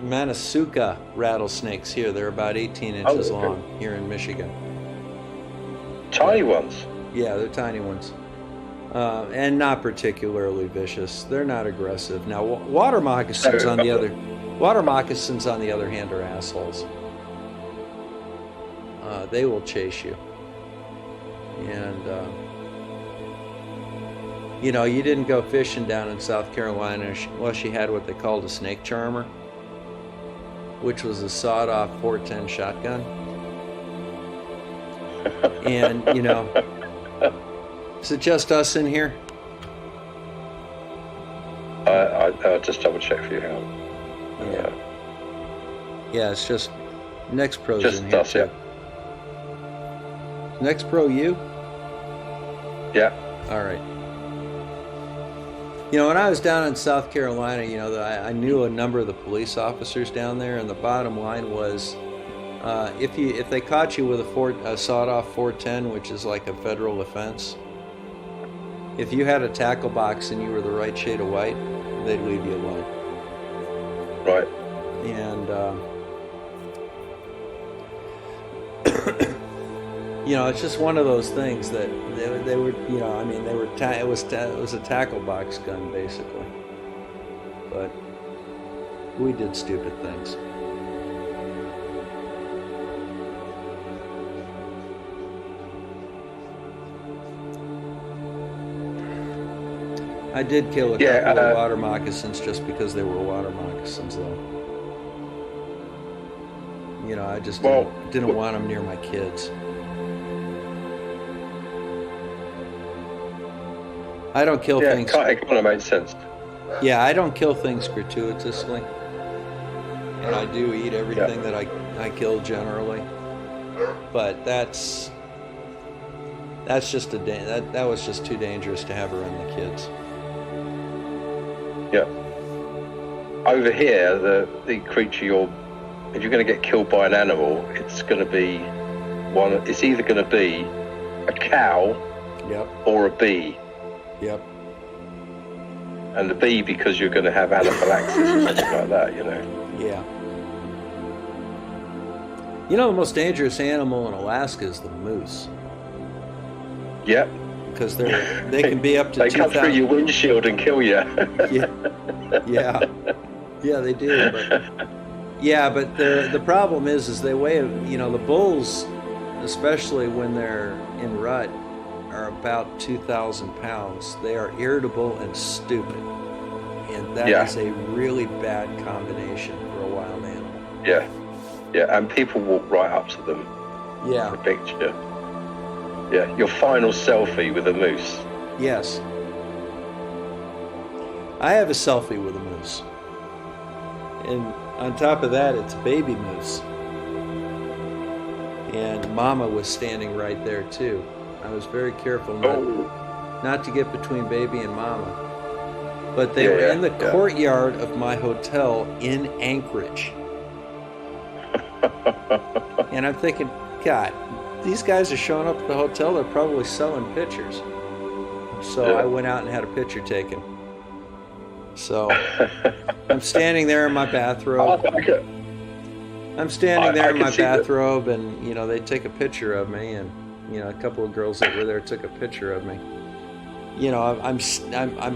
[SPEAKER 4] Manasuka rattlesnakes here. They're about 18 inches
[SPEAKER 5] okay.
[SPEAKER 4] long here in Michigan.
[SPEAKER 5] Tiny ones?
[SPEAKER 4] Yeah, they're tiny ones. And not particularly vicious. They're not aggressive. Now, water moccasins on the other hand are assholes. They will chase you. And you know, you didn't go fishing down in South Carolina unless you had what they called a snake charmer, which was a sawed-off 410 shotgun. And you know, is it just us in here?
[SPEAKER 5] I'll just double check for you. Hang on.
[SPEAKER 4] Yeah, it's just Next Pro's
[SPEAKER 5] Just
[SPEAKER 4] in here
[SPEAKER 5] us,
[SPEAKER 4] too.
[SPEAKER 5] yeah.
[SPEAKER 4] Next Pro, you?
[SPEAKER 5] Yeah.
[SPEAKER 4] All right. You know, when I was down in South Carolina, you know, I knew a number of the police officers down there, and the bottom line was If they caught you with a sawed-off 410, which is like a federal offense, if you had a tackle box and you were the right shade of white, they'd leave you alone.
[SPEAKER 5] Right.
[SPEAKER 4] And you know, it's just one of those things that they were, you know, I mean, it was a tackle box gun basically, but we did stupid things. I did kill a couple of water moccasins just because they were water moccasins, though. You know, I just didn't want them near my kids. I don't kill things.
[SPEAKER 5] Yeah, it kind of makes sense.
[SPEAKER 4] Yeah, I don't kill things gratuitously, and I do eat everything that I kill generally. But that's just that was just too dangerous to have around the kids.
[SPEAKER 5] Yeah. Over here, the creature if you're going to get killed by an animal, it's going to be it's either going to be a cow, or a bee.
[SPEAKER 4] Yep.
[SPEAKER 5] And the bee because you're going to have anaphylaxis or something like that, you know.
[SPEAKER 4] Yeah. You know, the most dangerous animal in Alaska is the moose.
[SPEAKER 5] Yep.
[SPEAKER 4] Because they can be up to 2,000.
[SPEAKER 5] They come through your windshield and kill you.
[SPEAKER 4] Yeah, they do. But the problem is they weigh. You know, the bulls, especially when they're in rut, are about 2,000 pounds. They are irritable and stupid, and that is a really bad combination for a wild animal.
[SPEAKER 5] Yeah, and people walk right up to them.
[SPEAKER 4] Yeah.
[SPEAKER 5] For a picture. Yeah, your final selfie with a moose.
[SPEAKER 4] Yes. I have a selfie with a moose. And on top of that, it's a baby moose. And Mama was standing right there too. I was very careful not to get between baby and Mama. But they were in the courtyard of my hotel in Anchorage. And I'm thinking, God, these guys are showing up at the hotel, they're probably selling pictures. So I went out and had a picture taken. So I'm standing there in my bathrobe. I'm standing there in my bathrobe, and you know, they take a picture of me, and you know, a couple of girls that were there took a picture of me. You know, I'm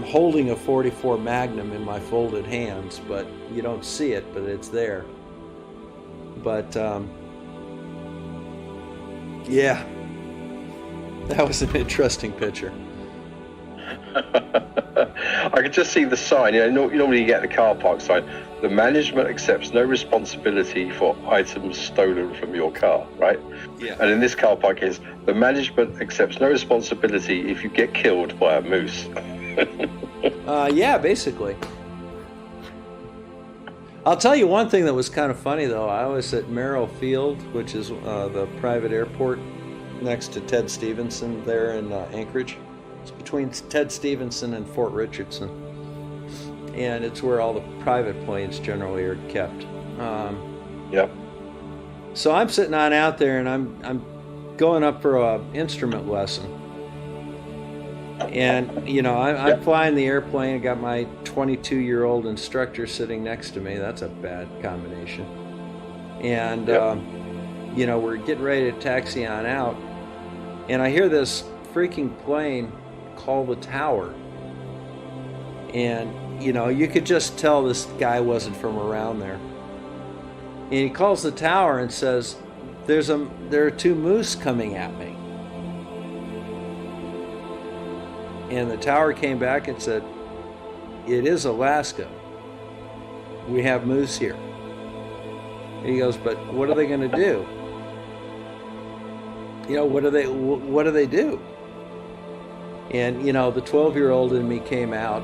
[SPEAKER 4] holding a .44 Magnum in my folded hands, but you don't see it, but it's there. But yeah, that was an interesting picture.
[SPEAKER 5] I could just see the sign. You know, normally you get the car park sign. The management accepts no responsibility for items stolen from your car, right?
[SPEAKER 4] Yeah.
[SPEAKER 5] And in this car park is the management accepts no responsibility if you get killed by a moose.
[SPEAKER 4] Yeah, basically. I'll tell you one thing that was kind of funny though. I was at Merrill Field, which is the private airport next to Ted Stevenson there in Anchorage. It's between Ted Stevenson and Fort Richardson, and it's where all the private planes generally are kept.
[SPEAKER 5] Yep.
[SPEAKER 4] So I'm sitting on out there, and I'm going up for a instrument lesson, and you know I'm flying the airplane. I got my 22-year-old instructor sitting next to me. That's a bad combination. And you know, we're getting ready to taxi on out, and I hear this freaking plane call the tower, and you know, you could just tell this guy wasn't from around there. And he calls the tower and says, there are two moose coming at me. And the tower came back and said, it is Alaska, we have moose here. And he goes, but what are they going to do? You know, what do they do? And, you know, the 12-year-old in me came out,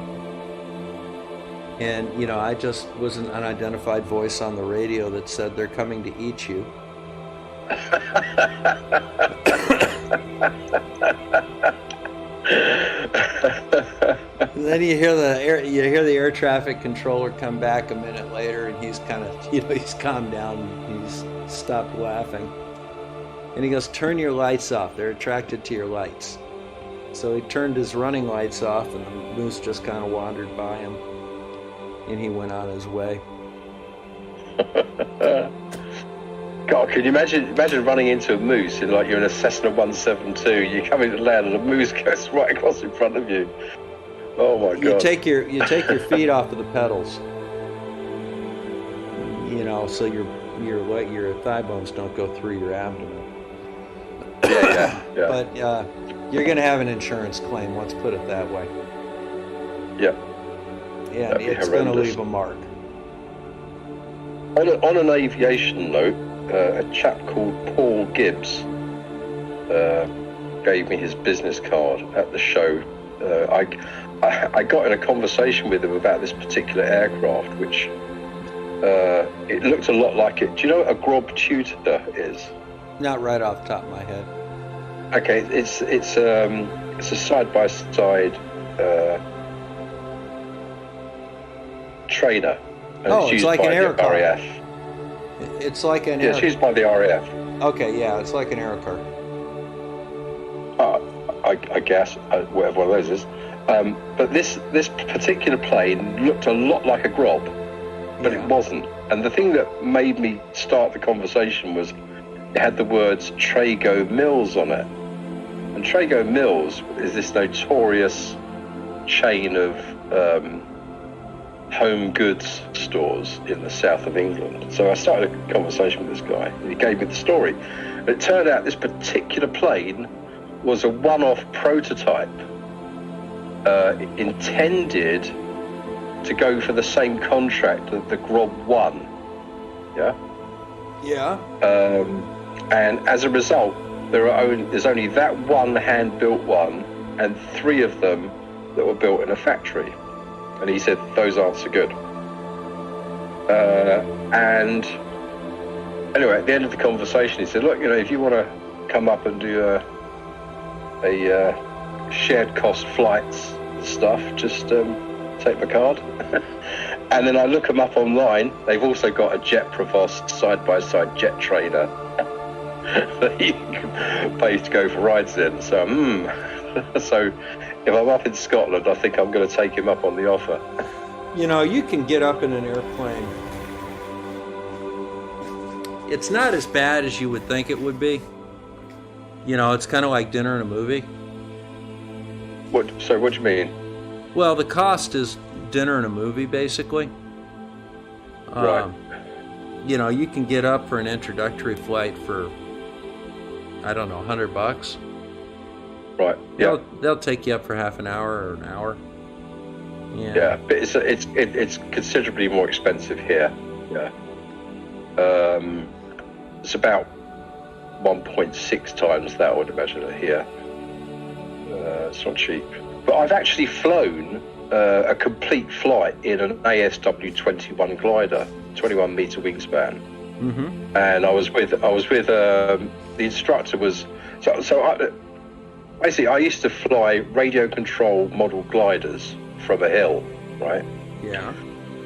[SPEAKER 4] and, you know, I just was an unidentified voice on the radio that said, they're coming to eat you. And then you hear the air traffic controller come back a minute later, and he's kind of, he's calmed down, and he's stopped laughing. And he goes, "Turn your lights off. They're attracted to your lights." So he turned his running lights off, and the moose just kind of wandered by him, and he went on his way.
[SPEAKER 5] God, can you imagine running into a moose in, like, you're in a Cessna 172, you come into land and the moose goes right across in front of you. Oh my God.
[SPEAKER 4] You take your feet off of the pedals. So your thigh bones don't go through your abdomen.
[SPEAKER 5] Yeah.
[SPEAKER 4] But you're going to have an insurance claim, let's put it that way.
[SPEAKER 5] Yeah.
[SPEAKER 4] Yeah, it's going to leave a mark.
[SPEAKER 5] On an aviation note, a chap called Paul Gibbs gave me his business card at the show. I got in a conversation with him about this particular aircraft, which it looked a lot like it. Do you know what a Grob tutor is?
[SPEAKER 4] Not right off the top of my head.
[SPEAKER 5] Okay, it's a side-by-side trainer. And
[SPEAKER 4] It's like an air car.
[SPEAKER 5] RAF.
[SPEAKER 4] It's like an
[SPEAKER 5] it's used by the RAF.
[SPEAKER 4] Okay, yeah, it's like an air car.
[SPEAKER 5] I guess, whatever one of those is. But this particular plane looked a lot like a Grob, but it wasn't. And the thing that made me start the conversation was it had the words Trago Mills on it. And Trago Mills is this notorious chain of home goods stores in the south of England. So I started a conversation with this guy, and he gave me the story. And it turned out this particular plane was a one-off prototype intended to go for the same contract that the Grob won. Yeah?
[SPEAKER 4] Yeah.
[SPEAKER 5] And as a result, there's only that one hand-built one and 3 of them that were built in a factory. And he said, those aren't so good. And anyway, at the end of the conversation, he said, look, if you want to come up and do a shared cost flights stuff, just take my card. And then I look them up online. They've also got a Jet Provost side-by-side jet trainer that you can pay to go for rides in. So, so if I'm up in Scotland, I think I'm going to take him up on the offer.
[SPEAKER 4] You can get up in an airplane. It's not as bad as you would think it would be. It's kind of like dinner and a movie.
[SPEAKER 5] What do you mean?
[SPEAKER 4] Well, the cost is dinner and a movie, basically.
[SPEAKER 5] Right.
[SPEAKER 4] You can get up for an introductory flight for, I don't know, $100.
[SPEAKER 5] Right. Yeah.
[SPEAKER 4] They'll take you up for half an hour or an hour.
[SPEAKER 5] Yeah, but it's considerably more expensive here. Yeah. It's about 1.6 times that, I would imagine, here. It's not cheap. But I've actually flown a complete flight in an ASW-21 glider, 21 meter wingspan. Mm-hmm. And I was with the instructor was basically I used to fly radio control model gliders from a hill, right?
[SPEAKER 4] Yeah.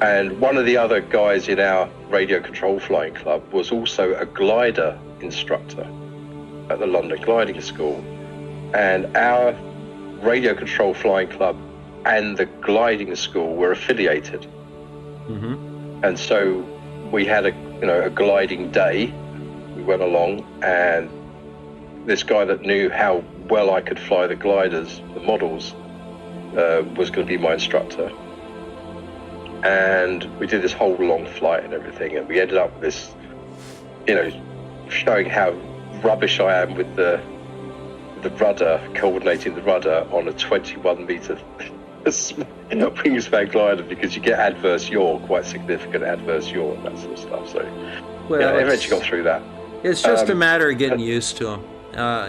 [SPEAKER 5] And one of the other guys in our radio control flying club was also a glider instructor at the London Gliding School. And our radio control flying club and the gliding school were affiliated. Mm-hmm. And so we had a gliding day. We went along, and this guy that knew how well I could fly the gliders, the models, was going to be my instructor. And we did this whole long flight and everything, and we ended up with this, showing how rubbish I am with the rudder, coordinating the rudder on a 21 meter wingspan glider, because you get adverse yaw, quite significant adverse yaw and that sort of stuff. So I eventually got through that.
[SPEAKER 4] It's just a matter of getting used to them.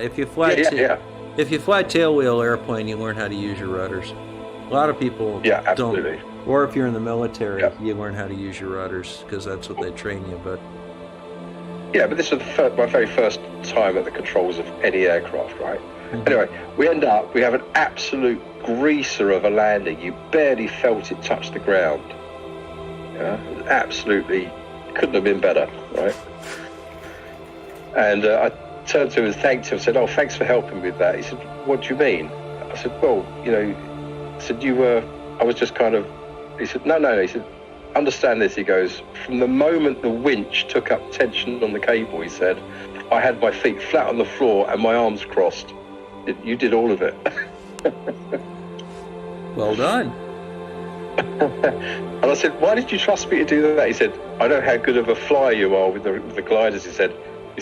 [SPEAKER 4] If you fly tailwheel airplane, you learn how to use your rudders. A lot of people
[SPEAKER 5] absolutely.
[SPEAKER 4] don't. Or if you're in the military, you learn how to use your rudders because that's what they train you. But
[SPEAKER 5] this was my very first time at the controls of any aircraft, right? Anyway, we have an absolute greaser of a landing. You barely felt it touch the ground. Yeah, absolutely couldn't have been better, right? And I turned to him and thanked him. I said, "Oh, thanks for helping with that." He said, "What do you mean?" I said, "Well, I said, I was just kind of," he said, no. He said, "Understand this," he goes, "from the moment the winch took up tension on the cable," he said, "I had my feet flat on the floor and my arms crossed. You did all of it."
[SPEAKER 4] Well done.
[SPEAKER 5] And I said, "Why did you trust me to do that?" He said, "I know how good of a flyer you are with the gliders," he said,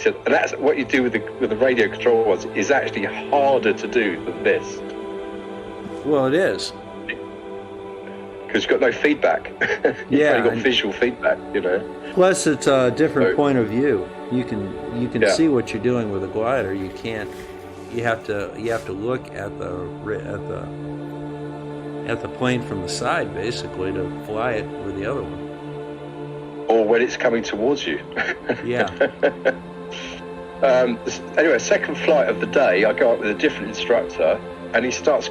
[SPEAKER 5] "and that's what you do with the radio control ones is actually harder to do than this."
[SPEAKER 4] Well, it is.
[SPEAKER 5] Because you've got no feedback. You've only got visual feedback,
[SPEAKER 4] Plus, it's a different point of view. You can see what you're doing with a glider. You can't. You have to look at the plane from the side, basically, to fly it with the other one.
[SPEAKER 5] Or when it's coming towards you.
[SPEAKER 4] Yeah.
[SPEAKER 5] Anyway, second flight of the day, I go up with a different instructor, and he starts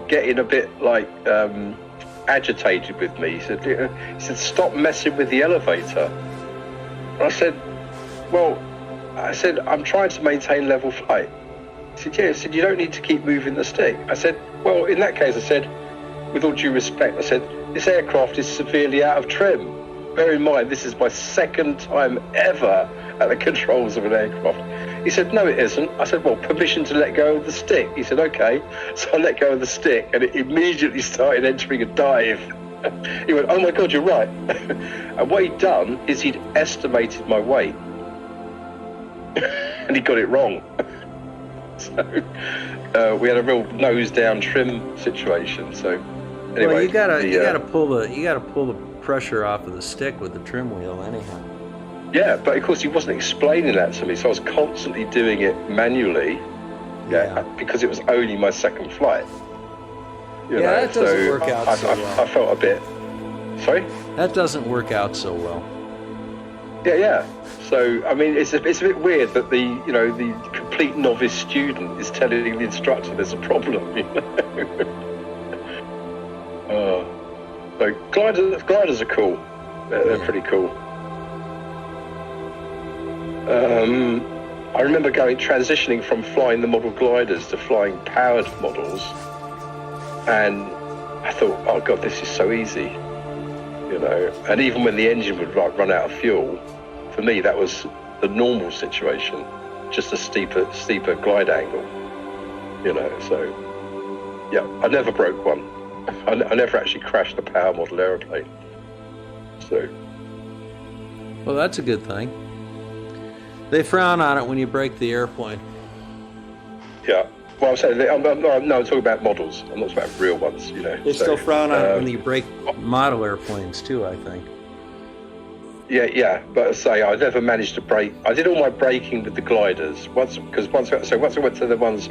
[SPEAKER 5] getting a bit like agitated with me. He said, "Stop messing with the elevator." And I said, "I'm trying to maintain level flight." He said, "Yeah." He said, "You don't need to keep moving the stick." I said, "Well, in that case," I said, "with all due respect," I said, "this aircraft is severely out of trim. Bear in mind, this is my second time ever at the controls of an aircraft." He said, "No, it isn't." I said, "Well, permission to let go of the stick." He said, "Okay." So I let go of the stick, and it immediately started entering a dive. He went, "Oh my God, you're right." And what he'd done is he'd estimated my weight, and he got it wrong. So we had a real nose down trim situation. So anyway,
[SPEAKER 4] well, you gotta pull the pressure off of the stick with the trim wheel anyhow.
[SPEAKER 5] Yeah, but of course he wasn't explaining that to me, so I was constantly doing it manually. Yeah, because it was only my second flight.
[SPEAKER 4] That doesn't work out so well.
[SPEAKER 5] I felt a bit. Sorry?
[SPEAKER 4] That doesn't work out so well.
[SPEAKER 5] Yeah. So I mean, it's a bit weird that the complete novice student is telling the instructor there's a problem. So gliders are cool. They're pretty cool. I remember transitioning from flying the model gliders to flying powered models, and I thought, oh God, this is so easy, And even when the engine would run out of fuel, for me that was the normal situation, just a steeper glide angle, So yeah, I never broke one. I never actually crashed a power model aeroplane. So.
[SPEAKER 4] Well, that's a good thing. They frown on it when you break the airplane.
[SPEAKER 5] Yeah. Well, I'm saying I'm talking about models. I'm not talking about real ones.
[SPEAKER 4] They still frown on it when you break model airplanes too, I think.
[SPEAKER 5] Yeah. But I say I never managed to break. I did all my braking with the gliders once I went to the ones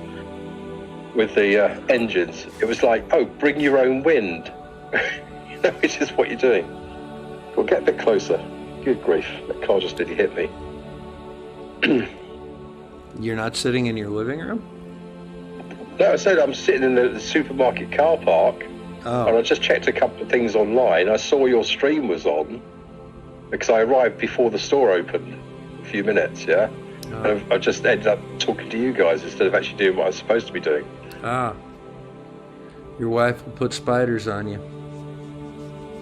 [SPEAKER 5] with the engines, it was like, oh, bring your own wind, which is what you're doing. Well, get a bit closer. Good grief, that car just nearly hit me.
[SPEAKER 4] You're not sitting in your living room?
[SPEAKER 5] No, I said I'm sitting in the supermarket car park, and I just checked a couple of things online. I saw your stream was on, because I arrived before the store opened, a few minutes, yeah? And I just ended up talking to you guys instead of actually doing what I was supposed to be doing.
[SPEAKER 4] Your wife will put spiders on you.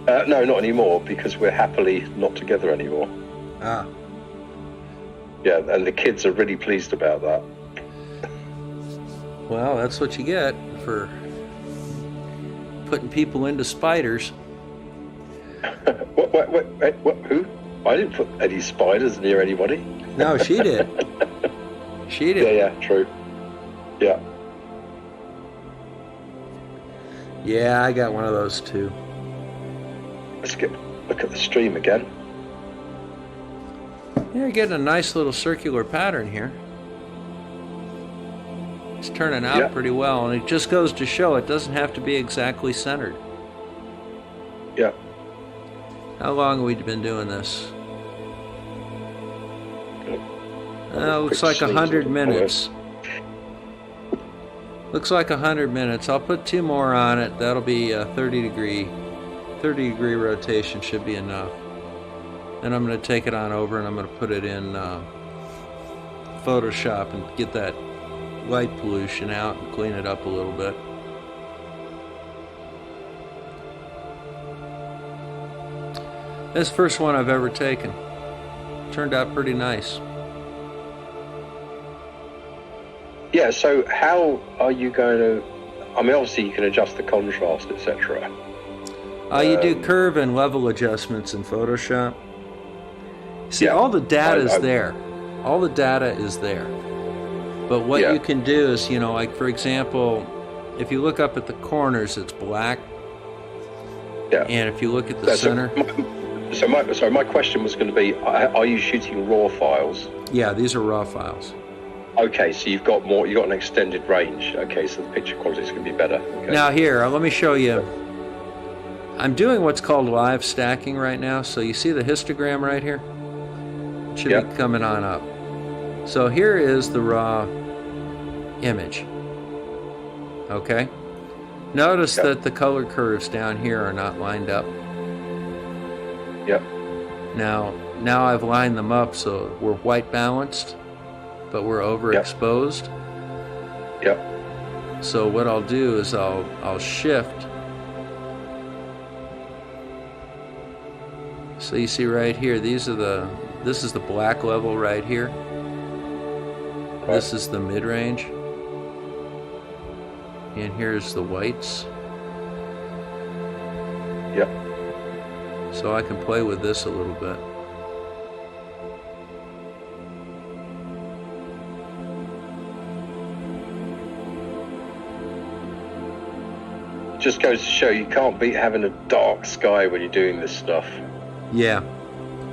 [SPEAKER 5] No, not anymore, because we're happily not together anymore. Yeah, and the kids are really pleased about that.
[SPEAKER 4] Well, that's what you get for putting people into spiders.
[SPEAKER 5] What? Who? I didn't put any spiders near anybody.
[SPEAKER 4] No, she did. She did.
[SPEAKER 5] Yeah, true. Yeah.
[SPEAKER 4] Yeah, I got one of those too.
[SPEAKER 5] Let's look at the stream again.
[SPEAKER 4] Yeah, you're getting a nice little circular pattern here. It's turning out pretty well, and it just goes to show it doesn't have to be exactly centered.
[SPEAKER 5] Yeah.
[SPEAKER 4] How long have we been doing this? Looks like 100 minutes. Looks like 100 minutes. I'll put 2 more on it. That'll be a 30 degree rotation should be enough. Then I'm going to take it on over and I'm going to put it in Photoshop and get that light pollution out and clean it up a little bit. This is the first one I've ever taken. Turned out pretty nice.
[SPEAKER 5] Yeah, so how are you going to... I mean, obviously you can adjust the contrast, etc.
[SPEAKER 4] You do curve and level adjustments in Photoshop. See, all the data is there. All the data is there. But what you can do is, you know, like for example, if you look up at the corners, it's black.
[SPEAKER 5] Yeah.
[SPEAKER 4] And if you look at the center...
[SPEAKER 5] So my question was going to be, are you shooting RAW files?
[SPEAKER 4] Yeah, these are RAW files.
[SPEAKER 5] Okay, so you've got an extended range. Okay, so the picture quality is going to be better. Okay.
[SPEAKER 4] Now here, let me show you. I'm doing what's called live stacking right now. So you see the histogram right here? It should be coming on up. So here is the raw image. Okay? Notice that the color curves down here are not lined up.
[SPEAKER 5] Yep.
[SPEAKER 4] Now I've lined them up so we're white balanced, but we're overexposed.
[SPEAKER 5] Yep.
[SPEAKER 4] So what I'll do is I'll shift. So you see right here, this is the black level right here. Right. This is the mid-range. And here's the whites.
[SPEAKER 5] Yep.
[SPEAKER 4] So I can play with this a little bit.
[SPEAKER 5] Just goes to show you can't beat having a dark sky when you're doing this stuff.
[SPEAKER 4] Yeah.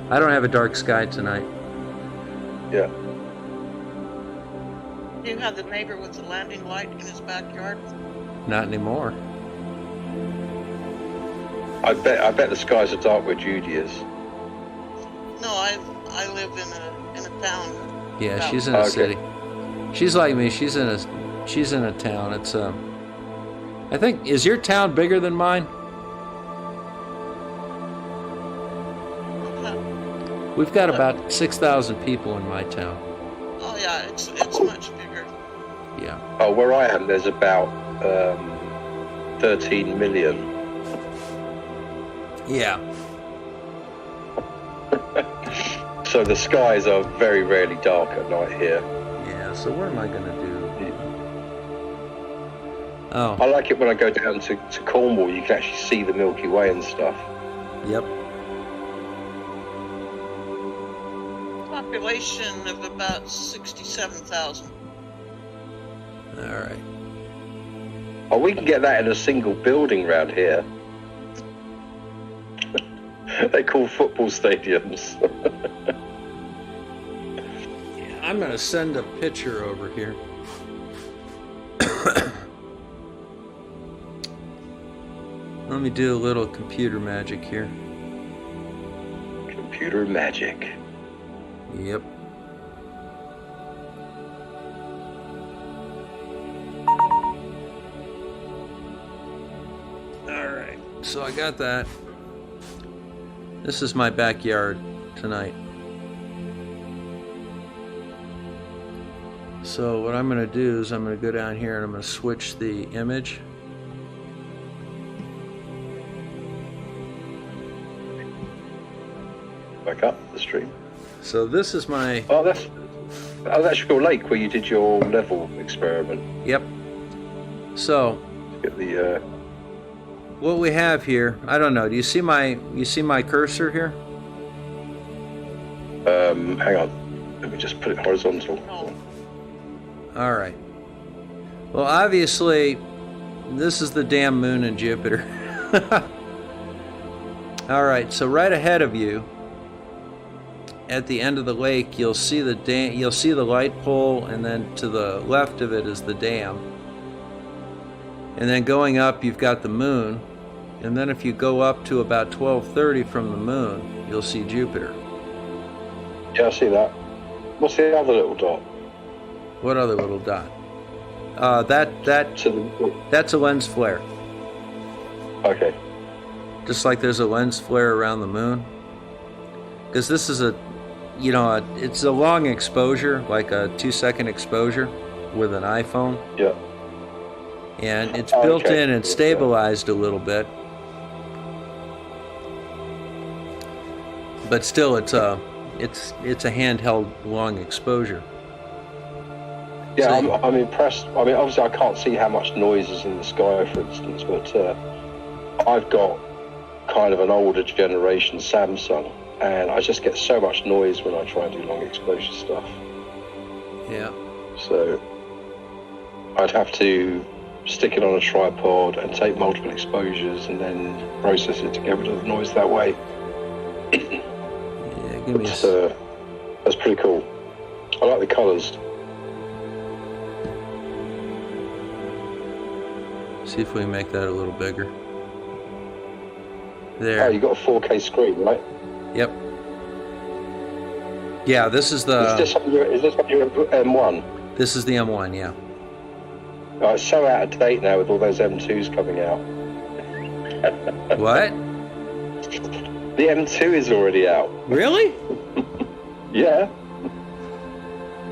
[SPEAKER 4] I don't have a dark sky tonight.
[SPEAKER 5] Yeah.
[SPEAKER 3] Do you have the neighbor with the landing light in his backyard?
[SPEAKER 4] Not anymore.
[SPEAKER 5] I bet the skies are dark where Judy is.
[SPEAKER 3] No, I live in a town.
[SPEAKER 4] Yeah, she's in a city. She's like me. She's in a town. It's I think, is your town bigger than mine?
[SPEAKER 3] Okay.
[SPEAKER 4] We've got about 6,000 people in my town.
[SPEAKER 3] Oh yeah, it's much bigger.
[SPEAKER 4] Yeah.
[SPEAKER 5] Oh, where I am, there's about 13 million.
[SPEAKER 4] Yeah.
[SPEAKER 5] So the skies are very rarely dark at night here.
[SPEAKER 4] Yeah, so what am I going to do? Oh.
[SPEAKER 5] I like it when I go down to Cornwall, you can actually see the Milky Way and stuff.
[SPEAKER 4] Yep.
[SPEAKER 3] Population of about 67,000.
[SPEAKER 4] All right.
[SPEAKER 5] Oh, we can get that in a single building round here. They call football stadiums.
[SPEAKER 4] Yeah, I'm going to send a picture over here. Let me do a little computer magic here.
[SPEAKER 5] Computer magic.
[SPEAKER 4] Yep. Alright, so I got that. This is my backyard tonight. So what I'm going to do is I'm going to go down here and I'm going to switch the image.
[SPEAKER 5] Back up the stream.
[SPEAKER 4] So this is my...
[SPEAKER 5] Oh, that's your lake where you did your level experiment.
[SPEAKER 4] Yep. So...
[SPEAKER 5] Get the...
[SPEAKER 4] What we have here, I don't know. Do you see my cursor here?
[SPEAKER 5] Hang on. Let me just put it horizontal.
[SPEAKER 4] All right. Well, obviously, this is the damn moon and Jupiter. All right. So right ahead of you, at the end of the lake, you'll see the light pole, and then to the left of it is the dam. And then going up, you've got the moon. And then if you go up to about 12:30 from the moon, you'll see Jupiter.
[SPEAKER 5] Yeah, I see that. What's the other little dot?
[SPEAKER 4] What other little dot? That's a lens flare.
[SPEAKER 5] Okay.
[SPEAKER 4] Just like there's a lens flare around the moon. Because this is it's a long exposure, like a 2-second exposure with an iPhone.
[SPEAKER 5] Yeah.
[SPEAKER 4] And it's built
[SPEAKER 5] okay.
[SPEAKER 4] in and stabilized a little bit. But still, it's a handheld long exposure.
[SPEAKER 5] Yeah,
[SPEAKER 4] So-
[SPEAKER 5] I'm impressed. I mean, obviously, I can't see how much noise is in the sky, for instance, but I've got kind of an older generation Samsung, and I just get so much noise when I try and do long exposure stuff.
[SPEAKER 4] Yeah.
[SPEAKER 5] So I'd have to stick it on a tripod and take multiple exposures and then process it to get rid of the noise that way.
[SPEAKER 4] Yeah, give me
[SPEAKER 5] But, that's pretty cool. I like the colours.
[SPEAKER 4] see if we can make that a little bigger.
[SPEAKER 5] Oh,
[SPEAKER 4] There.
[SPEAKER 5] you got a 4K screen, right?
[SPEAKER 4] Yep. Yeah, this is the
[SPEAKER 5] Is this on your M1?
[SPEAKER 4] this is the M1, yeah.
[SPEAKER 5] Oh, it's so out of date now with all those M2s coming out.
[SPEAKER 4] What?
[SPEAKER 5] The M2 is already out.
[SPEAKER 4] Really?
[SPEAKER 5] Yeah.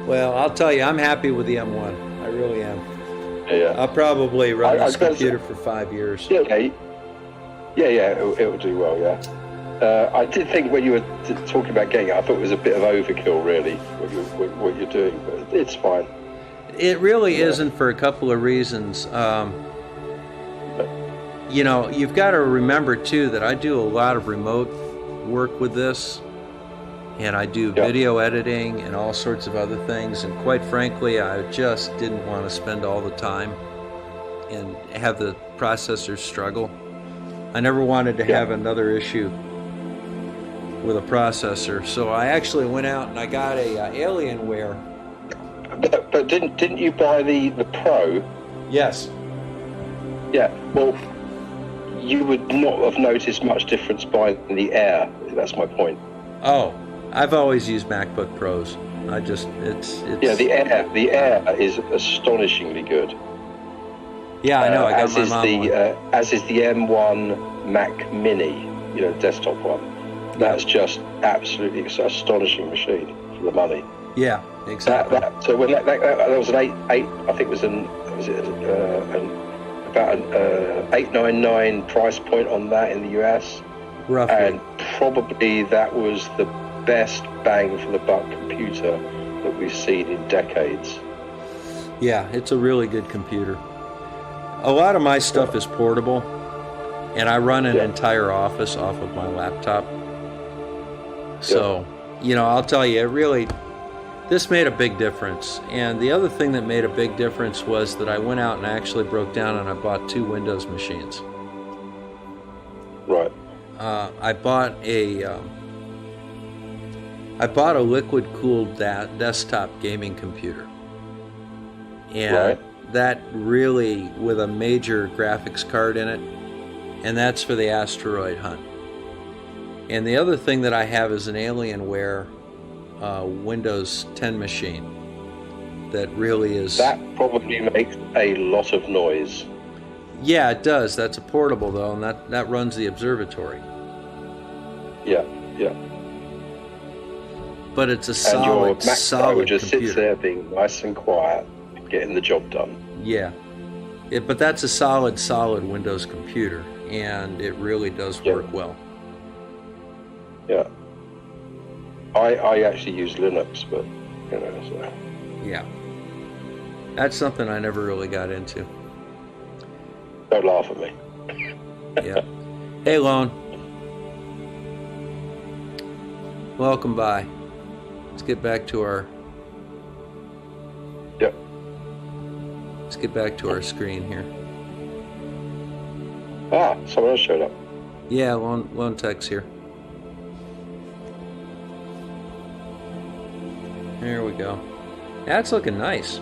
[SPEAKER 4] Well, I'll tell you, I'm happy with the M1. I really am.
[SPEAKER 5] Yeah.
[SPEAKER 4] I'll probably run
[SPEAKER 5] I
[SPEAKER 4] this
[SPEAKER 5] suppose-
[SPEAKER 4] computer for 5 years.
[SPEAKER 5] Yeah. It will do well. Yeah. I did think when you were talking about getting it, I thought it was a bit of overkill, really, what you're doing, but it's fine.
[SPEAKER 4] It really isn't, for a couple of reasons. You've got to remember, too, that I do a lot of remote work with this, and I do video editing and all sorts of other things, and quite frankly, I just didn't want to spend all the time and have the processor struggle. I never wanted to have another issue with a processor, so I actually went out and I got a Alienware.
[SPEAKER 5] But didn't you buy the Pro?
[SPEAKER 4] Yes.
[SPEAKER 5] Yeah. Well, you would not have noticed much difference buying the Air. That's my point.
[SPEAKER 4] Oh, I've always used MacBook Pros. It's
[SPEAKER 5] Yeah, the Air is astonishingly good.
[SPEAKER 4] Yeah, I know. I got my mom one.
[SPEAKER 5] As is the M1 Mac Mini, desktop one. That's just absolutely astonishing machine for the money.
[SPEAKER 4] Yeah, exactly.
[SPEAKER 5] So when that was an eight, I think it was about an 899 price point on that in the US,
[SPEAKER 4] Roughly.
[SPEAKER 5] and probably that was the best bang for the buck computer that we've seen in decades.
[SPEAKER 4] Yeah, it's a really good computer. A lot of my stuff is portable, and I run an entire office off of my laptop. So, I'll tell you, this made a big difference. And the other thing that made a big difference was that I went out and actually broke down and I bought 2 Windows machines.
[SPEAKER 5] Right.
[SPEAKER 4] I bought a liquid-cooled desktop gaming computer. And that really, with a major graphics card in it, and that's for the asteroid hunt. And the other thing that I have is an Alienware Windows 10 machine that really is...
[SPEAKER 5] That probably makes a lot of noise.
[SPEAKER 4] Yeah, it does. That's a portable, though, and that runs the observatory.
[SPEAKER 5] Yeah.
[SPEAKER 4] But it's a
[SPEAKER 5] And your Mac Pro
[SPEAKER 4] solid
[SPEAKER 5] just
[SPEAKER 4] computer.
[SPEAKER 5] sits there being nice and quiet, getting the job done.
[SPEAKER 4] Yeah. But that's a solid Windows computer, and it really does work well.
[SPEAKER 5] Yeah. I actually use Linux, but, so.
[SPEAKER 4] Yeah. That's something I never really got into.
[SPEAKER 5] Don't laugh at me.
[SPEAKER 4] Yeah. Hey, Lone. Welcome by. Let's get back to our...
[SPEAKER 5] Yep.
[SPEAKER 4] Let's get back to our screen here.
[SPEAKER 5] Someone else showed up.
[SPEAKER 4] Yeah, Lone Tech's here. There we go. That's looking nice.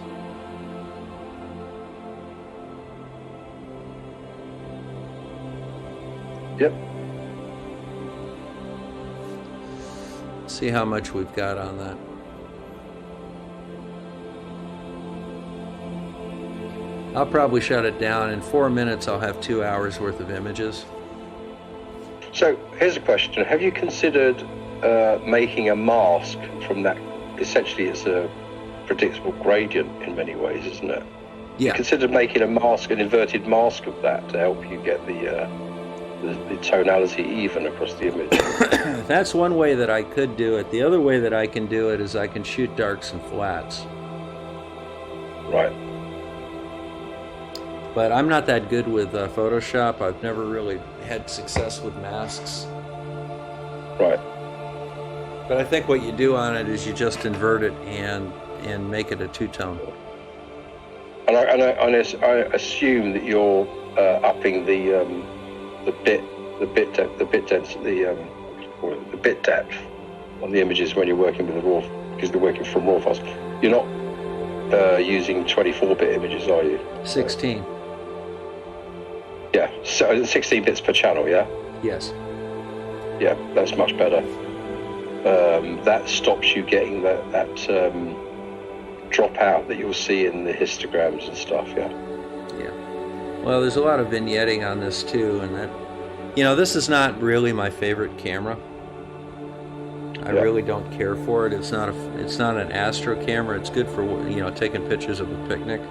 [SPEAKER 5] Yep.
[SPEAKER 4] See how much we've got on that. I'll probably shut it down. In 4 minutes, I'll have 2 hours worth of images.
[SPEAKER 5] So here's a question: have you considered making a mask from that? Essentially, it's a predictable gradient in many ways, isn't it?
[SPEAKER 4] Yeah.
[SPEAKER 5] You considered making a mask, an inverted mask of that, to help you get the tonality even across the image.
[SPEAKER 4] That's one way that I could do it. The other way that I can do it is I can shoot darks and flats.
[SPEAKER 5] Right.
[SPEAKER 4] But I'm not that good with Photoshop. I've never really had success with masks.
[SPEAKER 5] Right.
[SPEAKER 4] But I think what you do on it is you just invert it and make it a two-tone.
[SPEAKER 5] And I assume that you're upping the bit depth on the images when you're working with the raw, because they're working from raw files. You're not using 24-bit images, are you?
[SPEAKER 4] 16.
[SPEAKER 5] Yeah, so 16 bits per channel, yeah?
[SPEAKER 4] Yes.
[SPEAKER 5] Yeah, that's much better. That stops you getting that drop out that you'll see in the histograms and stuff, yeah?
[SPEAKER 4] Yeah. Well, there's a lot of vignetting on this too, and that, this is not really my favorite camera. I really don't care for it. It's not an astro camera. It's good for taking pictures of a picnic,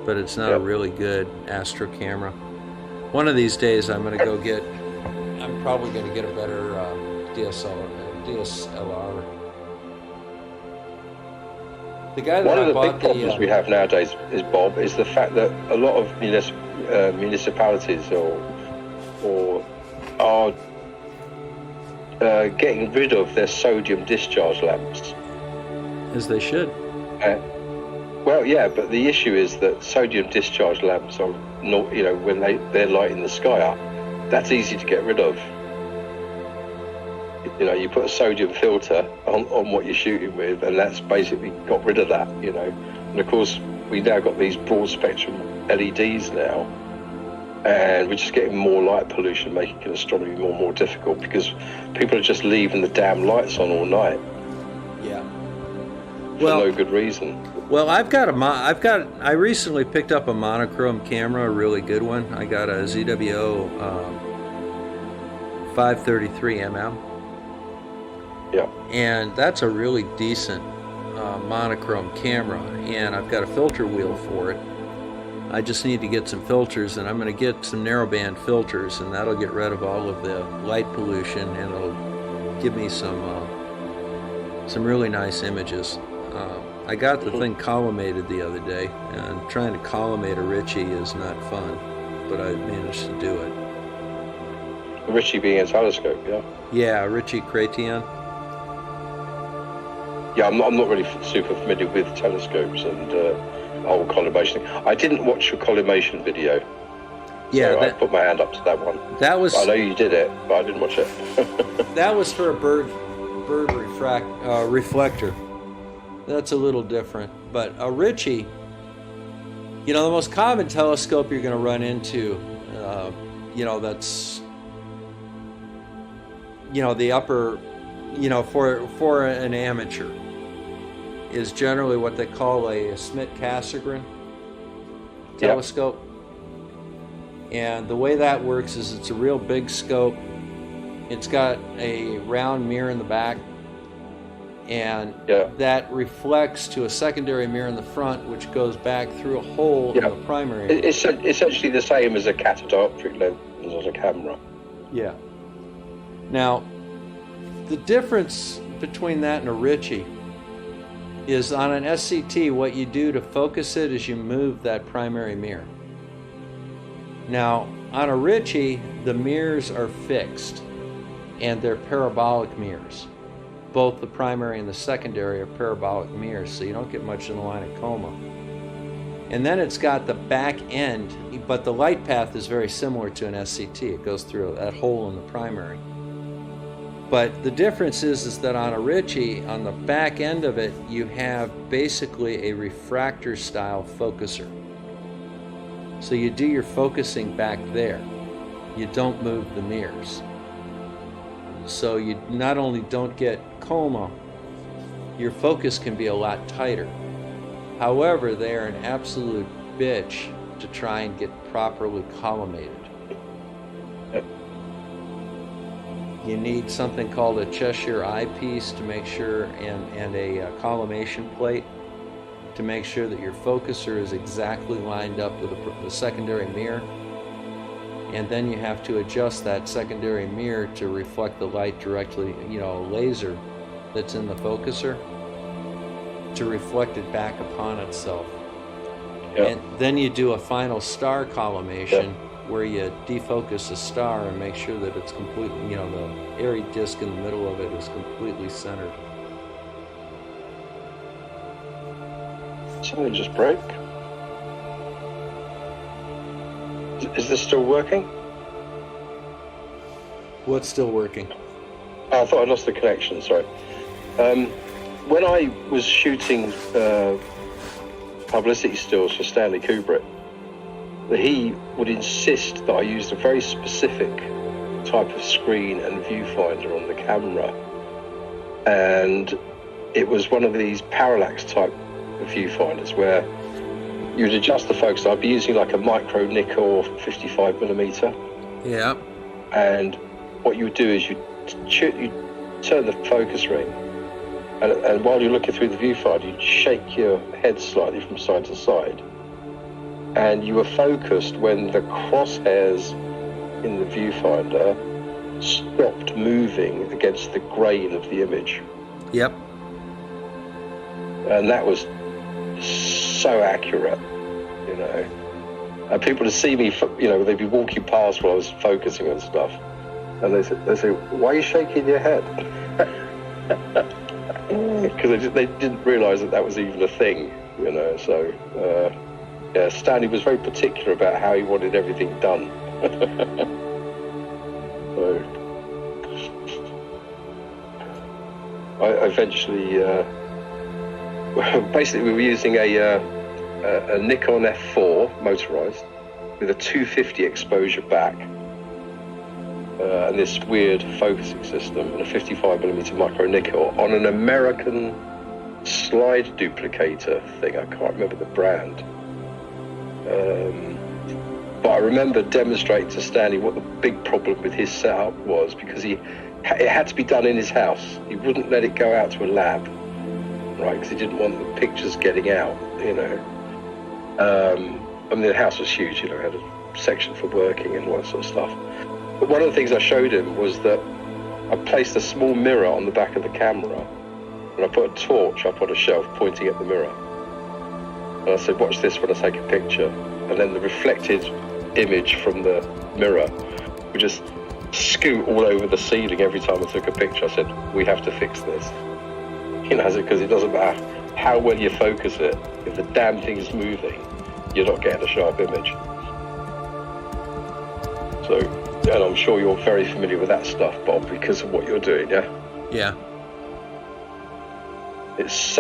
[SPEAKER 4] but it's not a really good astro camera. One of these days, I'm probably going to get a better DSLR. The guy that
[SPEAKER 5] One of the
[SPEAKER 4] bought
[SPEAKER 5] big problems we have nowadays is, Bob, is the fact that a lot of municipalities are getting rid of their sodium discharge lamps.
[SPEAKER 4] As they should.
[SPEAKER 5] Well, yeah, but the issue is that sodium discharge lamps are not, when they're lighting the sky up, that's easy to get rid of. You put a sodium filter on what you're shooting with, and that's basically got rid of that, And of course, we now got these broad spectrum LEDs now, and we're just getting more light pollution, making astronomy more and more difficult because people are just leaving the damn lights on all night.
[SPEAKER 4] Yeah.
[SPEAKER 5] For no good reason.
[SPEAKER 4] Well, I recently picked up a monochrome camera, a really good one. I got a ZWO 533mm.
[SPEAKER 5] Yeah.
[SPEAKER 4] And that's a really decent monochrome camera, and I've got a filter wheel for it. I just need to get some filters, and I'm going to get some narrowband filters, and that'll get rid of all of the light pollution, and it'll give me some really nice images. I got the thing collimated the other day, and trying to collimate a Ritchie is not fun, but I managed to do it.
[SPEAKER 5] The Ritchie being a telescope, yeah?
[SPEAKER 4] Yeah, Ritchie Crayon.
[SPEAKER 5] Yeah, I'm not really super familiar with telescopes and the whole collimation thing. I didn't watch your collimation video.
[SPEAKER 4] Yeah,
[SPEAKER 5] so I put my hand up to that one.
[SPEAKER 4] That was.
[SPEAKER 5] I know you did it, but I didn't watch it.
[SPEAKER 4] That was for a bird reflector. That's a little different, but a Ritchie. The most common telescope you're going to run into, that's, the upper, for an amateur, is generally what they call a Schmidt Cassegrain telescope. And the way that works is it's a real big scope. It's got a round mirror in the back, and that reflects to a secondary mirror in the front, which goes back through a hole in the primary.
[SPEAKER 5] It's essentially the same as a catadioptric lens on a camera.
[SPEAKER 4] Yeah. Now, the difference between that and a Ritchie is on an SCT, what you do to focus it is you move that primary mirror. Now, on a Ritchie, the mirrors are fixed, and they're parabolic mirrors. Both the primary and the secondary are parabolic mirrors, so you don't get much in the line of coma. And then it's got the back end, but the light path is very similar to an SCT. It goes through that hole in the primary. But the difference is that on a Ritchie, on the back end of it, you have basically a refractor style focuser. So you do your focusing back there. You don't move the mirrors. So you not only don't get coma, your focus can be a lot tighter. However, they are an absolute bitch to try and get properly collimated.
[SPEAKER 5] Yep.
[SPEAKER 4] You need something called a Cheshire eyepiece to make sure, and a collimation plate to make sure that your focuser is exactly lined up with the secondary mirror. And then you have to adjust that secondary mirror to reflect the light directly, a laser that's in the focuser, to reflect it back upon itself.
[SPEAKER 5] Yep.
[SPEAKER 4] And then you do a final star collimation, where you defocus a star and make sure that it's completely, the airy disc in the middle of it is completely centered.
[SPEAKER 5] Something just broke. Is this still working?
[SPEAKER 4] What's still working?
[SPEAKER 5] Oh, I thought I lost the connection, sorry. When I was shooting publicity stills for Stanley Kubrick, he would insist that I used a very specific type of screen and viewfinder on the camera. And it was one of these parallax type viewfinders where you'd adjust the focus. I'd be using like a micro Nikkor 55mm.
[SPEAKER 4] Yeah.
[SPEAKER 5] And what you would do is you turn the focus ring, and while you're looking through the viewfinder, you'd shake your head slightly from side to side. And you were focused when the crosshairs in the viewfinder stopped moving against the grain of the image.
[SPEAKER 4] Yep.
[SPEAKER 5] And that was so accurate, And people would see me, they'd be walking past while I was focusing on stuff. And they say, why are you shaking your head? Because they didn't realise that was even a thing, So, Stanley was very particular about how he wanted everything done. So, I eventually, basically, we were using a Nikon F4 motorized with a 250 exposure back, and this weird focusing system, and a 55mm micro Nikkor on an American slide duplicator thing. I can't remember the brand. But I remember demonstrating to Stanley what the big problem with his setup was, because it had to be done in his house. He wouldn't let it go out to a lab, right? Because he didn't want the pictures getting out, the house was huge, it had a section for working and all that sort of stuff. But one of the things I showed him was that I placed a small mirror on the back of the camera, and I put a torch up on a shelf pointing at the mirror. And I said, watch this when I take a picture. And then the reflected image from the mirror would just scoot all over the ceiling every time I took a picture. I said, we have to fix this. Because it doesn't matter how well you focus it, if the damn thing is moving, you're not getting a sharp image. So, and I'm sure you're very familiar with that stuff, Bob, because of what you're doing, yeah?
[SPEAKER 4] Yeah.
[SPEAKER 5] It's so